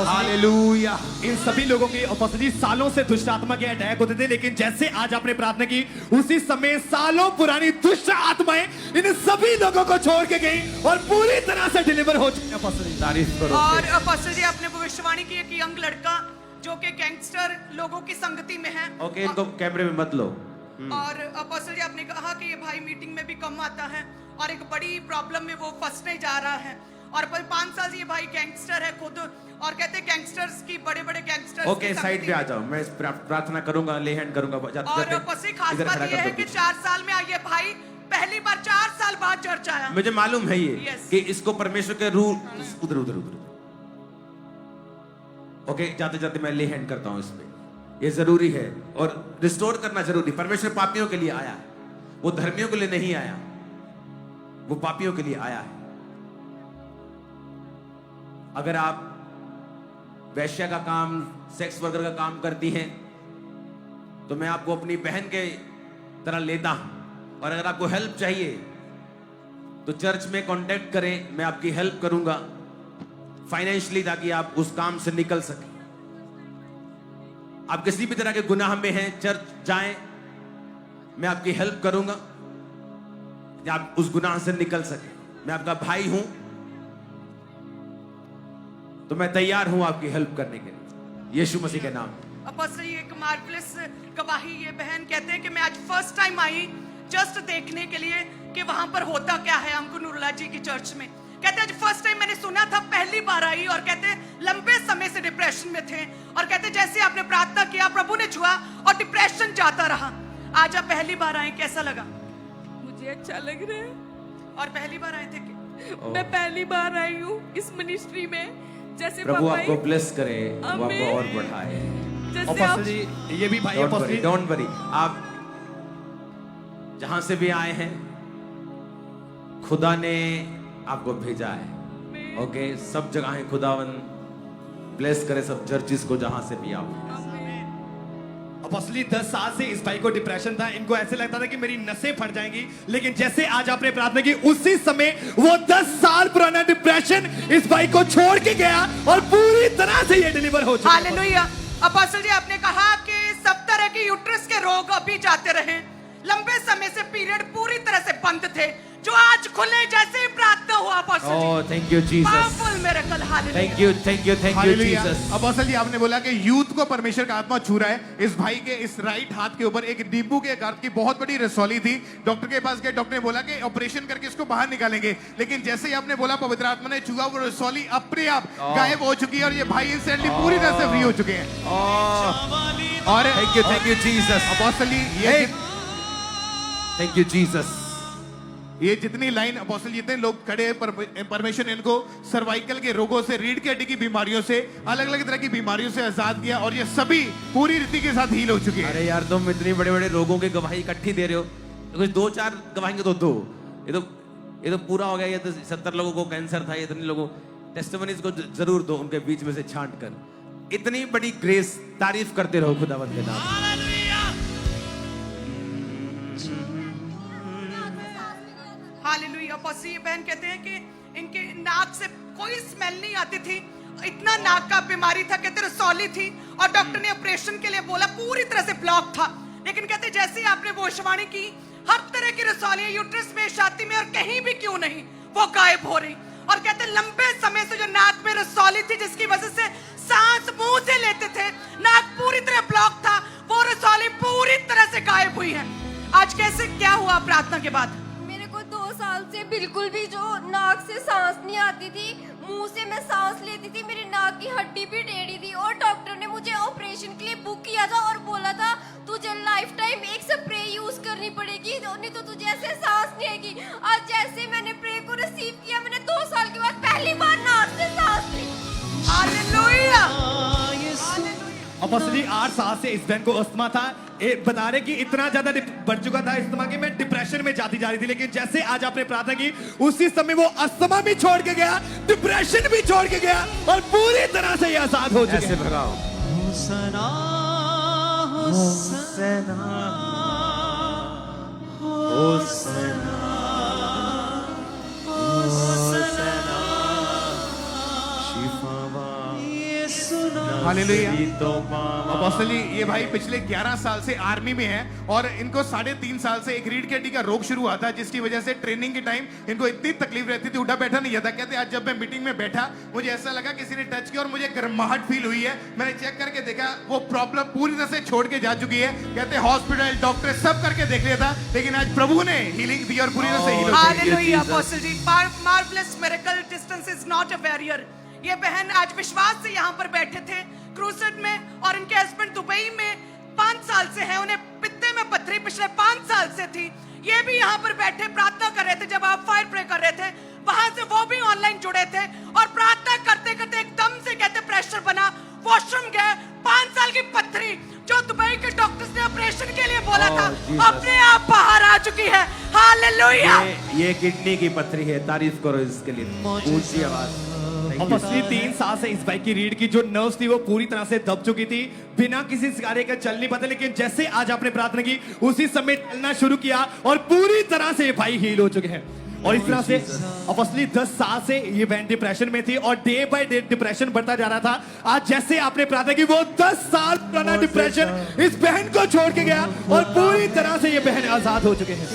हालेलुया इन सभी लोगों की उपस्थिति सालों से दुष्ट आत्मा के अटैक होते थे लेकिन जैसे आज आपने प्रार्थना की उसी समय सालों पुरानी दुष्ट आत्माएं इन सभी लोगों को छोड़ के गई और पूरी तरह से डिलीवर हो चुकी है तारीफ करो और अपोस्टल जी आपने भविष्यवाणी की एक यंग लड़का जो कि गैंगस्टर लोगों की संगति में है ओके इनको कैमरे में मत लो और अपोस्टल जी आपने कहा कि ये भाई मीटिंग में भी कम आता है और एक बड़ी प्रॉब्लम में वो फंसने जा रहा है और 5 साल से ये भाई गैंगस्टर है खुद और कहते हैं गैंगस्टर्स की बड़े साइड ओके साइड पे आ जाओ मैं प्रार्थना करूंगा ले हैंड करूंगा और पसी खास बात ये है कि 4 साल में ये भाई पहली बार 4 साल बाद चर्च आया मुझे मालूम है ये Yes. कि इसको परमेश्वर के रूल उधर ओके जाते जाते मैं ले हैंड करता हूं इस पे ये जरूरी है और रिस्टोर करना जरूरी परमेश्वर पापियों के लिए आया है वो धर्मियों के लिए नहीं आया वो पापियों के लिए आया है अगर आप वैश्या का काम सेक्स वर्कर का काम करती हैं तो मैं आपको अपनी बहन के तरह लेता हूं और अगर आपको हेल्प चाहिए तो चर्च में कांटेक्ट करें मैं आपकी हेल्प करूंगा फाइनेंशियली ताकि आप उस काम से निकल सकें आप किसी भी तरह के गुनाह में हैं चर्च जाएं मैं आपकी हेल्प करूंगा कि आप उस गुनाह से निकल सकें मैं आपका भाई हूं तो मैं तैयार हूं आपकी हेल्प करने के लिए यीशु मसीह के नाम अपोस्टल ये एक मार्वलस गवाही ये बहन कहते हैं कि मैं आज फर्स्ट टाइम आई जस्ट देखने के लिए कि वहां पर होता क्या है हमको नूरुल्लाह जी की चर्च में कहते हैं आज फर्स्ट टाइम मैंने सुना था पहली बार आई और कहते हैं लंबे समय से डिप्रेशन में थे और कहते हैं जैसे आपने प्रार्थना किया प्रभु ने छुआ और डिप्रेशन जाता रहा आज आप पहली बार आए कैसा लगा मुझे अच्छा लग रहा है और पहली बार आए थे कि मैं पहली बार आई हूँ इस मिनिस्ट्री में जैसे प्रभु पापा आपको ब्लेस करे वो आपको आमीन। और बढ़ाए जैसे अपोस्टल आप जी ये भी भाई अपोस्टल जी डोंट वरी आप जहां से भी आए हैं खुदा ने आपको भेजा है ओके सब जगह खुदावन ब्लेस करे सब चर्चिस को जहां से भी आप हैं। अपोस्टली 10 साल से इस भाई को डिप्रेशन था इनको ऐसे लगता था कि मेरी नसें फट जाएंगी लेकिन जैसे आज आपने प्रार्थना की उसी समय वो 10 साल पुराना डिप्रेशन इस भाई को छोड़ के गया और पूरी तरह से ये डिलीवर हो चुका है हालेलुया अपोस्टल जी आपने कहा कि सब तरह के यूट्रस के रोग अभी जाते रहे लंबे समय से पीरियड पूरी तरह से बंद थे जो आज खुले जैसे ही प्रार्थना हुआ apostle ji oh thank you Jesus powerful miracle thank you hallelujah. Jesus apostle ji आपने बोला कि यूथ को परमेश्वर का आत्मा छू रहा है इस भाई के इस राइट हाथ के ऊपर एक नींबू के गर्द की बहुत बड़ी रसौली थी डॉक्टर के पास गए डॉक्टर ने बोला कि ऑपरेशन करके इसको बाहर निकालेंगे लेकिन जैसे ही आपने बोला पवित्र आत्मा ने छुआ वो रसौली अपने आप गायब हो चुकी है और ये भाई इंस्टेंटली पूरी तरह से फ्री हो चुके हैं और थैंक यू जीसस अपोस्टल जी ये थैंक यू जीसस ये जितनी लाइन अपोस्टल जितने लोग खड़े हैं, परमेश्वर ने इनको सर्वाइकल के रोगों से, रीढ़ की हड्डी की बीमारियों से, अलग अलग तरह की बीमारियों से आजाद किया और ये सभी पूरी रीति के साथ हील हो चुके हैं। अरे यार तुम इतनी बड़े बड़े रोगों की गवाही इकट्ठी दे रहे हो, कुछ 2-4 गवाहेंगे तो दो। ये तो पूरा हो गया। ये तो 70 लोगों को कैंसर था, इतने लोगों टेस्टिमनीज को जरूर दो, उनके बीच में से छांट कर। इतनी बड़ी ग्रेस, तारीफ करते रहो खुदावंद के नाम। हालेलुया। अपोस्टल ये बहन कहते हैं कि इनके नाक से कोई स्मेल नहीं आती थी, इतना नाक का बीमारी था, कहते रसौली थी और डॉक्टर ने ऑपरेशन के लिए बोला, पूरी तरह से ब्लॉक था। लेकिन कहते जैसे ही आपने भविष्यवाणी की, हर तरह की रसौलियां यूट्रस में, छाती में और कहीं भी क्यों नहीं, वो गायब हो रही। और कहते लंबे समय से जो नाक में रसौली थी, जिसकी वजह से सांस मुंह से लेते थे, नाक पूरी तरह ब्लॉक था, वो रसौली पूरी तरह से गायब हुई है। आज कैसे क्या हुआ प्रार्थना के बाद? मेरे को 2 साल से बिल्कुल भी जो नाक से सांस नहीं आती थी, मुंह से मैं सांस लेती थी, मेरी नाक की हड्डी भी टेढ़ी थी और डॉक्टर ने मुझे ऑपरेशन के लिए बुक किया था और बोला था तुझे लाइफ टाइम एक स्प्रे यूज करनी पड़ेगी, नहीं तो तुझे ऐसे सांस नहीं आएगी। आज जैसे मैंने प्रे को रिसीव किया, मैंने 2 साल के बाद पहली बार नाक से सांस ली। हालेलुया। अपोस्टल जी 8 साल से इस बहन को अस्थमा था। बता रहे कि इतना ज्यादा बढ़ चुका था अस्थमा कि मैं डिप्रेशन में जाती जा रही थी, लेकिन जैसे आज आपने प्रार्थना की, उसी समय वो अस्थमा भी छोड़ के गया, डिप्रेशन भी छोड़ के गया और पूरी तरह से ये आजाद हो चुके हैं। भगाओ होसना होसना होसना होसना शिफावा हालेलुया। अपोस्टल जी ये भाई पिछले 11 साल से आर्मी में है और इनको 3.5 साल से एक रीढ़ की हड्डी का रोग शुरू हुआ था, जिसकी वजह से ट्रेनिंग के टाइम इनको इतनी तकलीफ रहती थी, उठा बैठा नहीं जाता। कहते आज जब मैं मीटिंग में बैठा, मुझे ऐसा लगा किसी ने टच किया और मुझे गर्माहट फील हुई है। मैंने चेक करके देखा, वो प्रॉब्लम पूरी तरह से छोड़ के जा चुकी है। कहते हॉस्पिटल, डॉक्टर सब करके देख लिया था, लेकिन आज प्रभु ने हीलिंग दी और पूरी तरह से हील हो गई। Hallelujah. Apostle ji, marvellous miracle, distance is not a barrier. ये बहन आज विश्वास से यहाँ पर बैठे थे क्रूसेड में और इनके हस्बैंड दुबई में 5 साल से हैं, उन्हें पित्ते में पथरी पिछले 5 साल से थी। ये भी यहाँ पर बैठे प्रार्थना कर रहे थे, जब आप फायर प्रे कर रहे थे वहां से वो भी ऑनलाइन जुड़े थे और प्रार्थना करते करते एकदम से कहते प्रेशर बना, वॉशरूम गए, 5 साल की पथरी जो दुबई के डॉक्टर्स ने ऑपरेशन के लिए बोला था, अपने आप बाहर आ चुकी है। हालेलुया। ये किडनी की पथरी है, तारीफ करो इसके लिए ऊंची आवाज। और पिछले 3 साल से इस भाई की रीढ़ की जो नर्व्स थी वो पूरी तरह से दब चुकी थी, बिना किसी कार्य का चल नहीं पाते, लेकिन जैसे आज आपने प्रार्थना की उसी समय चलना शुरू किया और पूरी तरह से भाई हील हो चुके हैं। और इस तरह से अपोस्टली 10 साल से ये बहन डिप्रेशन में थी और डे बाय डे डिप्रेशन बढ़ता जा रहा था। आज जैसे आपने प्रार्थना की, वो 10 साल पुराना डिप्रेशन इस बहन को छोड़ के गया और पूरी तरह से ये बहन आजाद हो चुके हैं।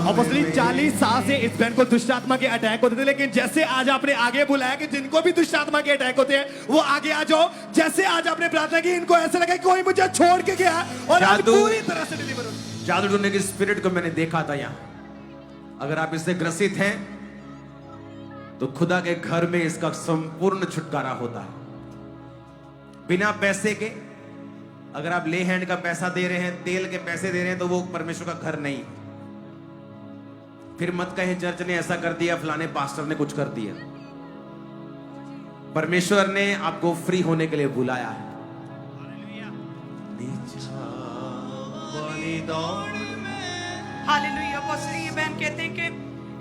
अपोस्टली 40 साल से इस बहन को दुष्ट आत्मा के अटैक होते थे, लेकिन जैसे आज आपने आगे बुलाया कि जिनको भी दुष्ट आत्मा के अटैक होते हैं वो आगे आ जाओ, जैसे आज आपने प्रार्थना की, इनको ऐसा लगा कि कोई मुझे छोड़ के गया और आज पूरी तरह से डिलीवर हो। जादू टूटने की स्पिरिट को मैंने देखा था यहाँ। अगर आप इससे ग्रसित हैं तो खुदा के घर में इसका संपूर्ण छुटकारा होता है बिना पैसे के। अगर आप ले हैंड का पैसा दे रहे हैं, तेल के पैसे दे रहे हैं, तो वो परमेश्वर का घर नहीं। फिर मत कहें चर्च ने ऐसा कर दिया, फलाने पास्टर ने कुछ कर दिया। परमेश्वर ने आपको फ्री होने के लिए बुलाया है। हालेलुया। अपोस्टल ये बहन कहते हैं कि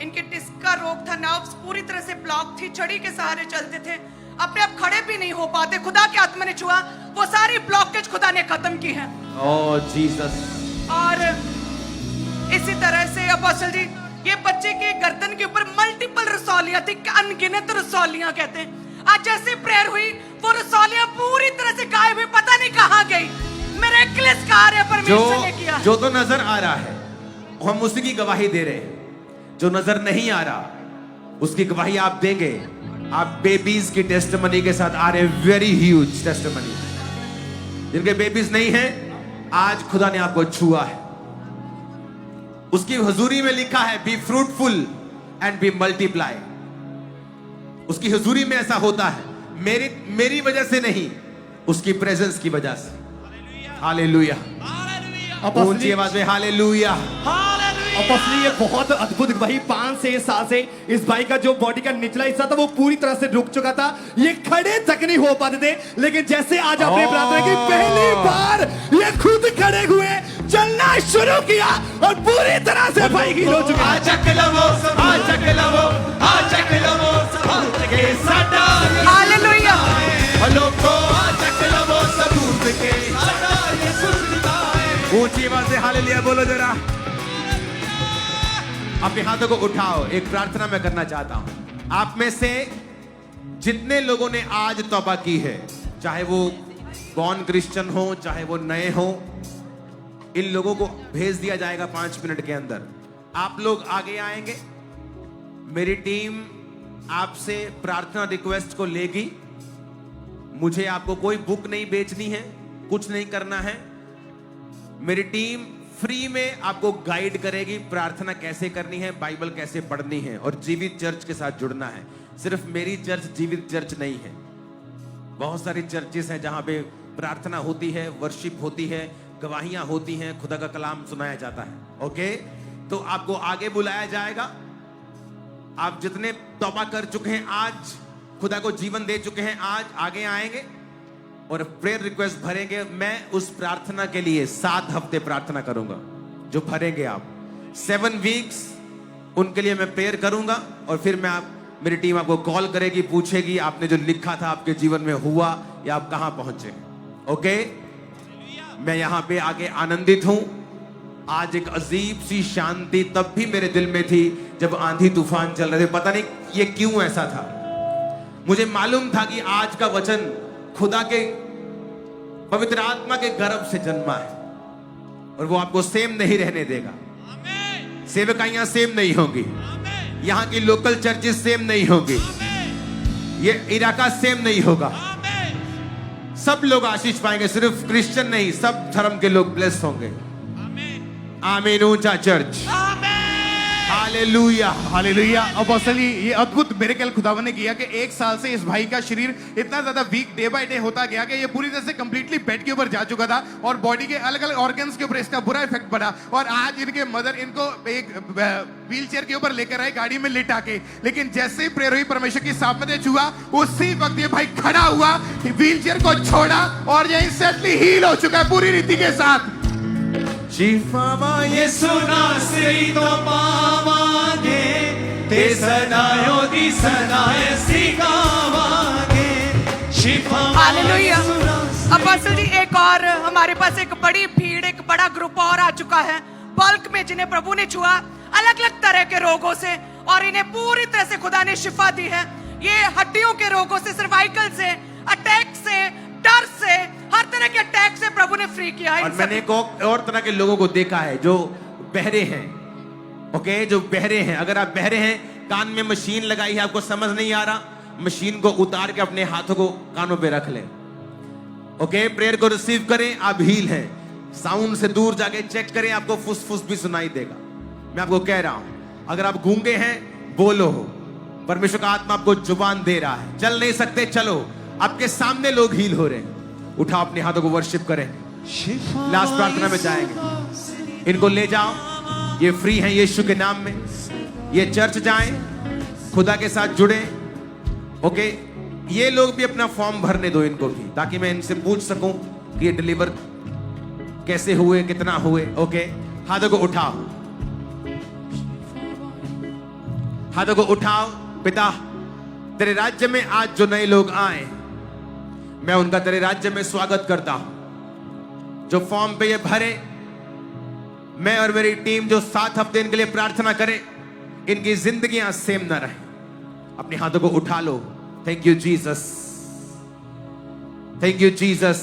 इनके डिस्क का रोग था, नर्व्स पूरी तरह से ब्लॉक थी, छड़ी के सहारे चलते थे, अपने आप खड़े भी नहीं हो पाते। खुदा के आत्मा ने छुआ, वो सारी ब्लॉकेज खुदा ने खत्म की है। ओह जीसस। और इसी तरह से अपोस्टल जी ये बच्चे के गर्दन के ऊपर मल्टीपल रसौलियां थी, अनगिनत रसौलियां कहते हैं। आज जैसे प्रेयर हुई, वो रसौलियां पूरी तरह से गायब हुई, पता नहीं कहां गई। मिरेकल्स कार्य परमेश्वर ने किया। जो तो नजर आ रहा है हम उसी की गवाही दे रहे हैं, जो नजर नहीं आ रहा उसकी गवाही आप देंगे। आप बेबीज की टेस्टिमनी के साथ आ रहे हैं, वेरी ह्यूज टेस्टिमनी। जिनके बेबीज नहीं हैं, आज खुदा ने आपको छुआ है। उसकी हुजूरी में लिखा है be fruitful and be multiply. उसकी हुजूरी में ऐसा होता है, मेरी वजह से नहीं, उसकी प्रेजेंस की वजह से। हालेलुया। ऊंची आवाज में हालेलुया। अपोस्टली ये बहुत अद्भुत भाई, 5-6 साल से इस भाई का जो बॉडी का निचला हिस्सा था वो पूरी तरह से रुक चुका था, ये खड़े तक नहीं हो पाते थे, लेकिन जैसे आज आपने प्रार्थना की पहली बार ये खुद खड़े हुए, चलना शुरू किया और पूरी तरह से भाई हील हो चुके हालेलुया। ऊंची आवाज से हालेलुया बोलो जरा। अपने हाथों को उठाओ, एक प्रार्थना मैं करना चाहता हूं। आप में से जितने लोगों ने आज तौबा की है, चाहे वो बॉर्न क्रिश्चियन हो चाहे वो नए हो, इन लोगों को भेज दिया जाएगा 5 मिनट के अंदर। आप लोग आगे आएंगे, मेरी टीम आपसे प्रार्थना रिक्वेस्ट को लेगी। मुझे आपको कोई बुक नहीं बेचनी है, कुछ नहीं करना है। मेरी टीम फ्री में आपको गाइड करेगी प्रार्थना कैसे करनी है, बाइबल कैसे पढ़नी है और जीवित चर्च के साथ जुड़ना है। सिर्फ मेरी चर्च जीवित चर्च नहीं है, बहुत सारी चर्चेस हैं जहां पे प्रार्थना होती है, वर्शिप होती है, गवाहियां होती हैं, खुदा का कलाम सुनाया जाता है। ओके, तो आपको आगे बुलाया जाएगा। आप जितने तौबा कर चुके हैं, आज खुदा को जीवन दे चुके हैं, आज आगे आएंगे और प्रेयर रिक्वेस्ट भरेंगे। मैं उस प्रार्थना के लिए 7 हफ्ते प्रार्थना करूंगा। जो भरेंगे आप 7 वीक्स, उनके लिए मैं प्रेयर करूंगा और फिर मेरी टीम आपको कॉल करेगी, पूछेगी आपने जो लिखा था आपके जीवन में हुआ या आप कहां पहुंचे। ओके, मैं यहां पे आके आनंदित हूं। आज एक अजीब सी शांति तब भी मेरे दिल में थी जब आंधी तूफान चल रहे थे। पता नहीं ये क्यों ऐसा था। मुझे मालूम था कि आज का वचन खुदा के पवित्र आत्मा के गर्भ से जन्मा है और वो आपको सेम नहीं रहने देगा। सेवकाइयां सेम नहीं होंगी, यहां की लोकल चर्चेस सेम नहीं होंगी, ये इलाका सेम नहीं होगा। सब लोग आशीष पाएंगे, सिर्फ क्रिश्चियन नहीं, सब धर्म के लोग ब्लेस होंगे। आमीन। ऊंचा चर्च। Hallelujah, hallelujah. अपोस्टली ये अद्भुत मिरेकल खुदावन ने किया कि 1 साल से इस भाई का शरीर इतना ज्यादा वीक डे बाय डे होता गया कि ये पूरी तरह से कंप्लीटली बेड के ऊपर जा चुका था और बॉडी के अलग अलग ऑर्गन्स के ऊपर इसका बुरा इफेक्ट पड़ा। और आज इनके मदर इनको एक व्हील चेयर के ऊपर लेकर आए, गाड़ी में लिटा के। लेकिन जैसे ही प्रेयर हुई, परमेश्वर की सामर्थ्य छुआ, उसी वक्त ये भाई खड़ा हुआ, व्हील चेयर को छोड़ा और ये इंस्टेंटली हील हो चुका है पूरी रीति के साथ। ये सुना सही तो पावांगे, ते सदायों दी सदाए सिखावांगे। हालेलुया। अपोस्टल जी, एक और हमारे पास एक बड़ी भीड़, एक बड़ा ग्रुप और आ चुका है बल्क में, जिन्हें प्रभु ने छुआ अलग अलग तरह के रोगों से और इन्हें पूरी तरह से खुदा ने शिफा दी है। ये हड्डियों के रोगों से, सर्वाइकल से, अटैक से, डर से, हर तरह के अटैक से प्रभु ने फ्री किया है। और मैंने एक और तरह के लोगों को देखा है जो बहरे हैं। ओके, जो बहरे हैं, अगर आप बहरे हैं, कान में मशीन लगाई है, आपको समझ नहीं आ रहा, मशीन को उतार के अपने हाथों को कानों पे रख लें। ओके, प्रेयर को रिसीव करें, आप हील हैं। साउंड से दूर जाके चेक करें, आपको फुसफुस भी सुनाई देगा। मैं आपको कह रहा हूं, अगर आप गूंगे हैं, बोलो। परमेश्वर का आत्मा आपको जुबान दे रहा है। चल नहीं सकते, चलो। आपके सामने लोग हील हो रहे हैं। उठा अपने हाथों को, वर्शिप करें। लास्ट प्रार्थना में जाएंगे। इनको ले जाओ, ये फ्री हैं यीशु के नाम में। ये चर्च जाएं, खुदा के साथ जुड़े। ओके, ये लोग भी अपना फॉर्म भरने दो इनको भी, ताकि मैं इनसे पूछ सकूं कि ये डिलीवर कैसे हुए, कितना हुए। ओके, हाथों को उठाओ, हाथों को उठाओ। पिता, तेरे राज्य में आज जो नए लोग आए, मैं उनका तेरे राज्य में स्वागत करता हूं। जो फॉर्म पे ये भरे, मैं और मेरी टीम जो 7 हफ्ते इनके लिए प्रार्थना करे, इनकी जिंदगियां सेम ना रहे। अपने हाथों को उठा लो। Thank you Jesus, thank you Jesus.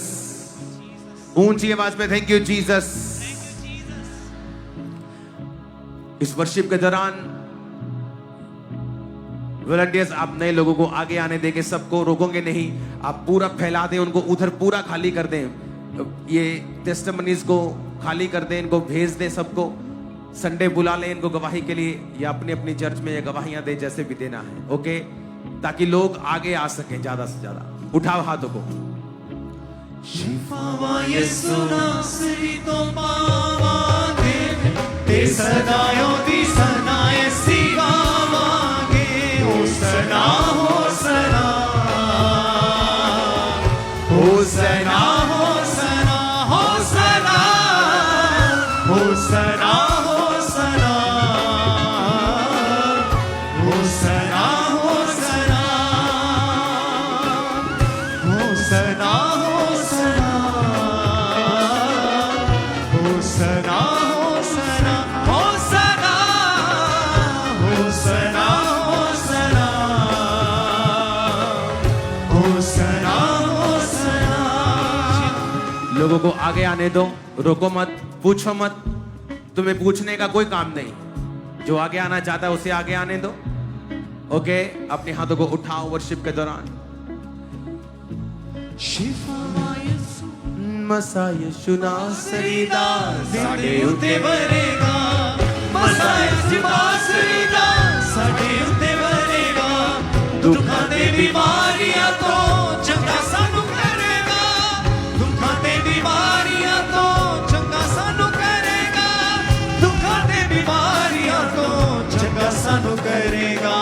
ऊंची आवाज में थैंक यू जीसस। इस वर्शिप के दौरान वॉलंटियर्स, आप नए लोगों को आगे आने देंगे, सबको रोकोगे नहीं, आप पूरा फैला दें, उनको उधर पूरा खाली कर दें। ये टेस्टिमनीज को खाली कर दें, इनको भेज दें सबको। संडे बुला लें इनको गवाही के लिए, या अपनी अपनी चर्च में ये गवाहियां दें जैसे भी देना है। ओके, ताकि लोग आगे आ सकें ज्यादा से ज्यादा। उठाओ हाथों को। शिफावा ये सुना सही तो पावांगे, ते सदायों लोगों को आगे आने दो, रोको मत, पूछो मत, तुम्हें पूछने का कोई काम नहीं। जो आगे आना चाहता है उसे आगे आने दो। ओके, अपने हाथों को उठाओ वर्शिप के दौरान। मसा यीशु नासरी दा साडे उत्ते वरेगा, मसा यीशु नासरी दा साडे उत्ते वरेगा। दुखां ते बीमारियां तो चंगा सानू करेगा, दुखां ते बीमारियां तो चंगा सानू करेगा, दुखां ते बीमारियां तो चंगा सानू करेगा।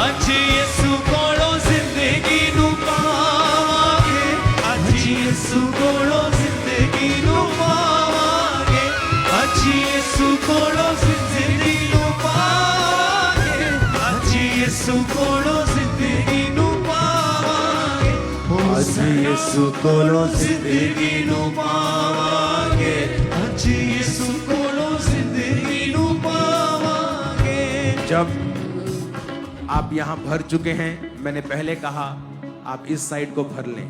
अज यीशु कोलों जिंदगी नू पावांगे, अज यीशु कोलों जिंदगी नू पावांगे, अज यीशु कोलों जिंदगी नू पावांगे, अज यीशु कोलों जिंदगी नू पावांगे, अज यीशु कोलों जिंदगी नू पावांगे, अज यीशु कोलों जिंदगी नू पावांगे। जब आप यहां भर चुके हैं, मैंने पहले कहा आप इस साइड को भर लें।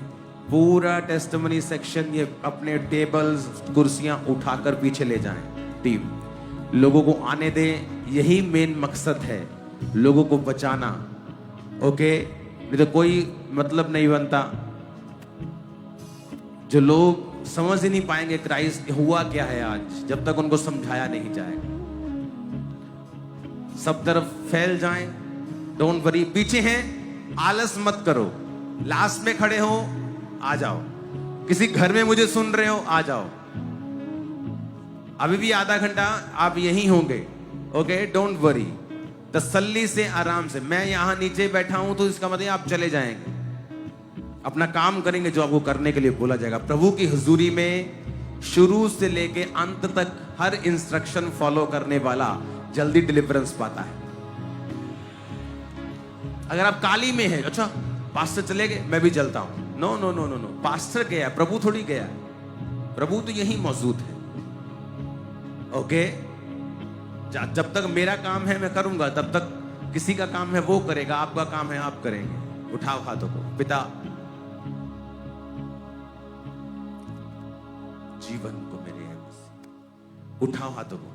पूरा टेस्टिमनी सेक्शन ये अपने टेबल्स कुर्सियां उठाकर पीछे ले जाएं। टीम लोगों को आने दें, यही मेन मकसद है, लोगों को बचाना। ओके, नहीं तो कोई मतलब नहीं बनता। जो लोग समझ ही नहीं पाएंगे क्राइस्ट हुआ क्या है आज, जब तक उनको समझाया नहीं जाएगा। सब तरफ फैल जाएं, डोंट वरी। पीछे हैं, आलस मत करो, लास्ट में खड़े हो, आ जाओ। किसी घर में मुझे सुन रहे हो, आ जाओ। अभी भी आधा घंटा आप यहीं होंगे। ओके, डोंट वरी, तसल्ली से, आराम से। मैं यहां नीचे बैठा हूं तो इसका मतलब आप चले जाएंगे, अपना काम करेंगे जो आपको करने के लिए बोला जाएगा। प्रभु की हुजूरी में शुरू से लेके अंत तक हर इंस्ट्रक्शन फॉलो करने वाला जल्दी डिलीवरेंस पाता है। अगर आप काली में हैं, अच्छा पास्टर चले गए, मैं भी चलता हूं, no no no no no, pastor गया, प्रभु थोड़ी गया। प्रभु तो यही मौजूद है। ओके, जब तक मेरा काम है मैं करूंगा, तब तक किसी का काम है वो करेगा, आपका काम है आप करेंगे। उठाओ हाथों को। पिता, जीवन को मेरे उठाओ हाथों को।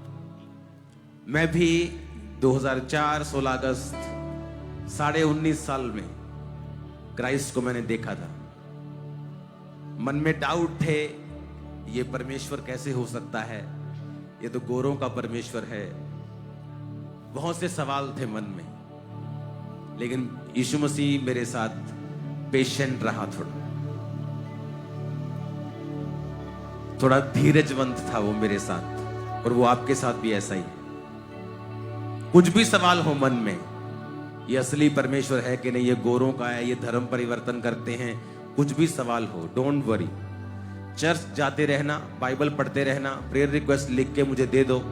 मैं भी 2004 16 अगस्त 19.5 साल में क्राइस्ट को मैंने देखा था। मन में डाउट थे, ये परमेश्वर कैसे हो सकता है, ये तो गोरों का परमेश्वर है। बहुत से सवाल थे मन में, लेकिन यीशु मसीह मेरे साथ पेशेंट रहा, थोड़ा धीरजवंत था वो मेरे साथ, और वो आपके साथ भी ऐसा ही है। कुछ भी सवाल हो मन में, ये असली परमेश्वर है कि नहीं, ये गोरों का है, ये धर्म परिवर्तन करते हैं, कुछ भी सवाल हो, डोंट वरी। चर्च जाते रहना, बाइबल पढ़ते रहना, प्रेयर रिक्वेस्ट लिख के मुझे दे दो,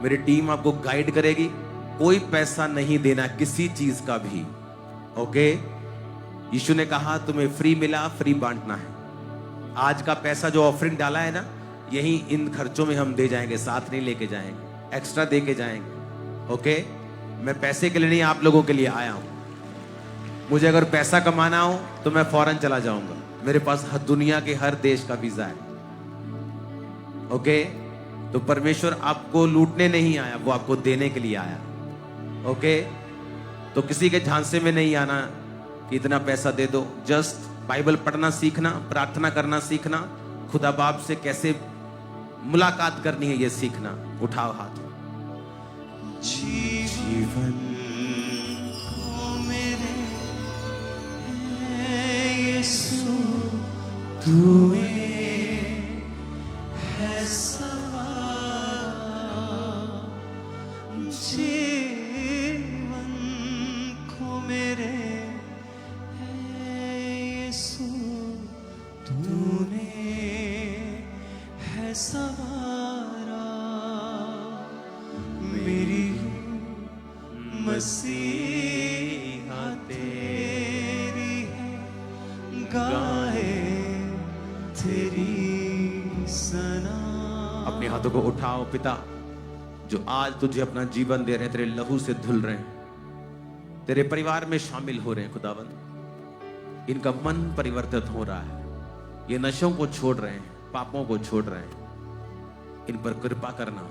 मेरी टीम आपको गाइड करेगी। कोई पैसा नहीं देना किसी चीज का भी। ओके, यीशु ने कहा तुम्हें फ्री मिला, फ्री बांटना है। आज का पैसा जो ऑफरिंग डाला है ना, यही इन खर्चों में हम दे जाएंगे, साथ नहीं लेके जाएंगे, एक्स्ट्रा दे के जाएंगे। ओके, मैं पैसे के लिए नहीं, आप लोगों के लिए आया हूं। मुझे अगर पैसा कमाना हो तो मैं फौरन चला जाऊंगा, मेरे पास दुनिया के हर देश का वीजा है। ओके, तो परमेश्वर आपको लूटने नहीं आया, वो आपको देने के लिए आया। ओके, तो किसी के झांसे में नहीं आना कि इतना पैसा दे दो। जस्ट बाइबल पढ़ना सीखना, प्रार्थना करना सीखना, खुदा बाप से कैसे मुलाकात करनी है ये सीखना। उठाओ हाथ। जीवन को मेरे यीशु तू है सवार। जीवन को मेरे यीशु तूने है सवारा। मेरी मसीहा तेरी है, गाए तेरी सना। अपने हाथों को उठाओ। पिता, जो आज तुझे अपना जीवन दे रहे हैं, तेरे लहू से धुल रहे हैं, तेरे परिवार में शामिल हो रहे हैं खुदावंद, इनका मन परिवर्तित हो रहा है, ये नशों को छोड़ रहे हैं, पापों को छोड़ रहे हैं, इन पर कृपा करना।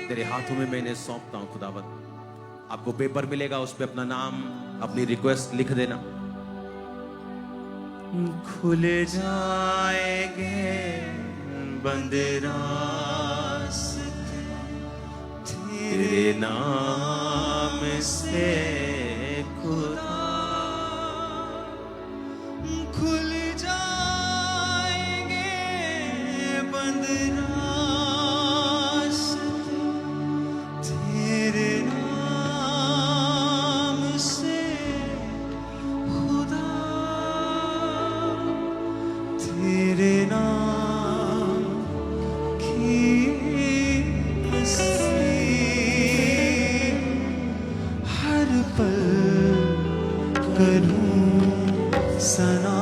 तेरे हाथों में मैं इन्हें सौंपता हूं खुदावंद। आपको पेपर मिलेगा, उस पे अपना नाम, अपनी रिक्वेस्ट लिख देना। खुल जाएंगे बंद रास्ते तेरे नाम से खुदा, खुल जाएंगे बंद रास्ते तेरे नाम से खुदा, तेरे नाम की हर पल करूं सना।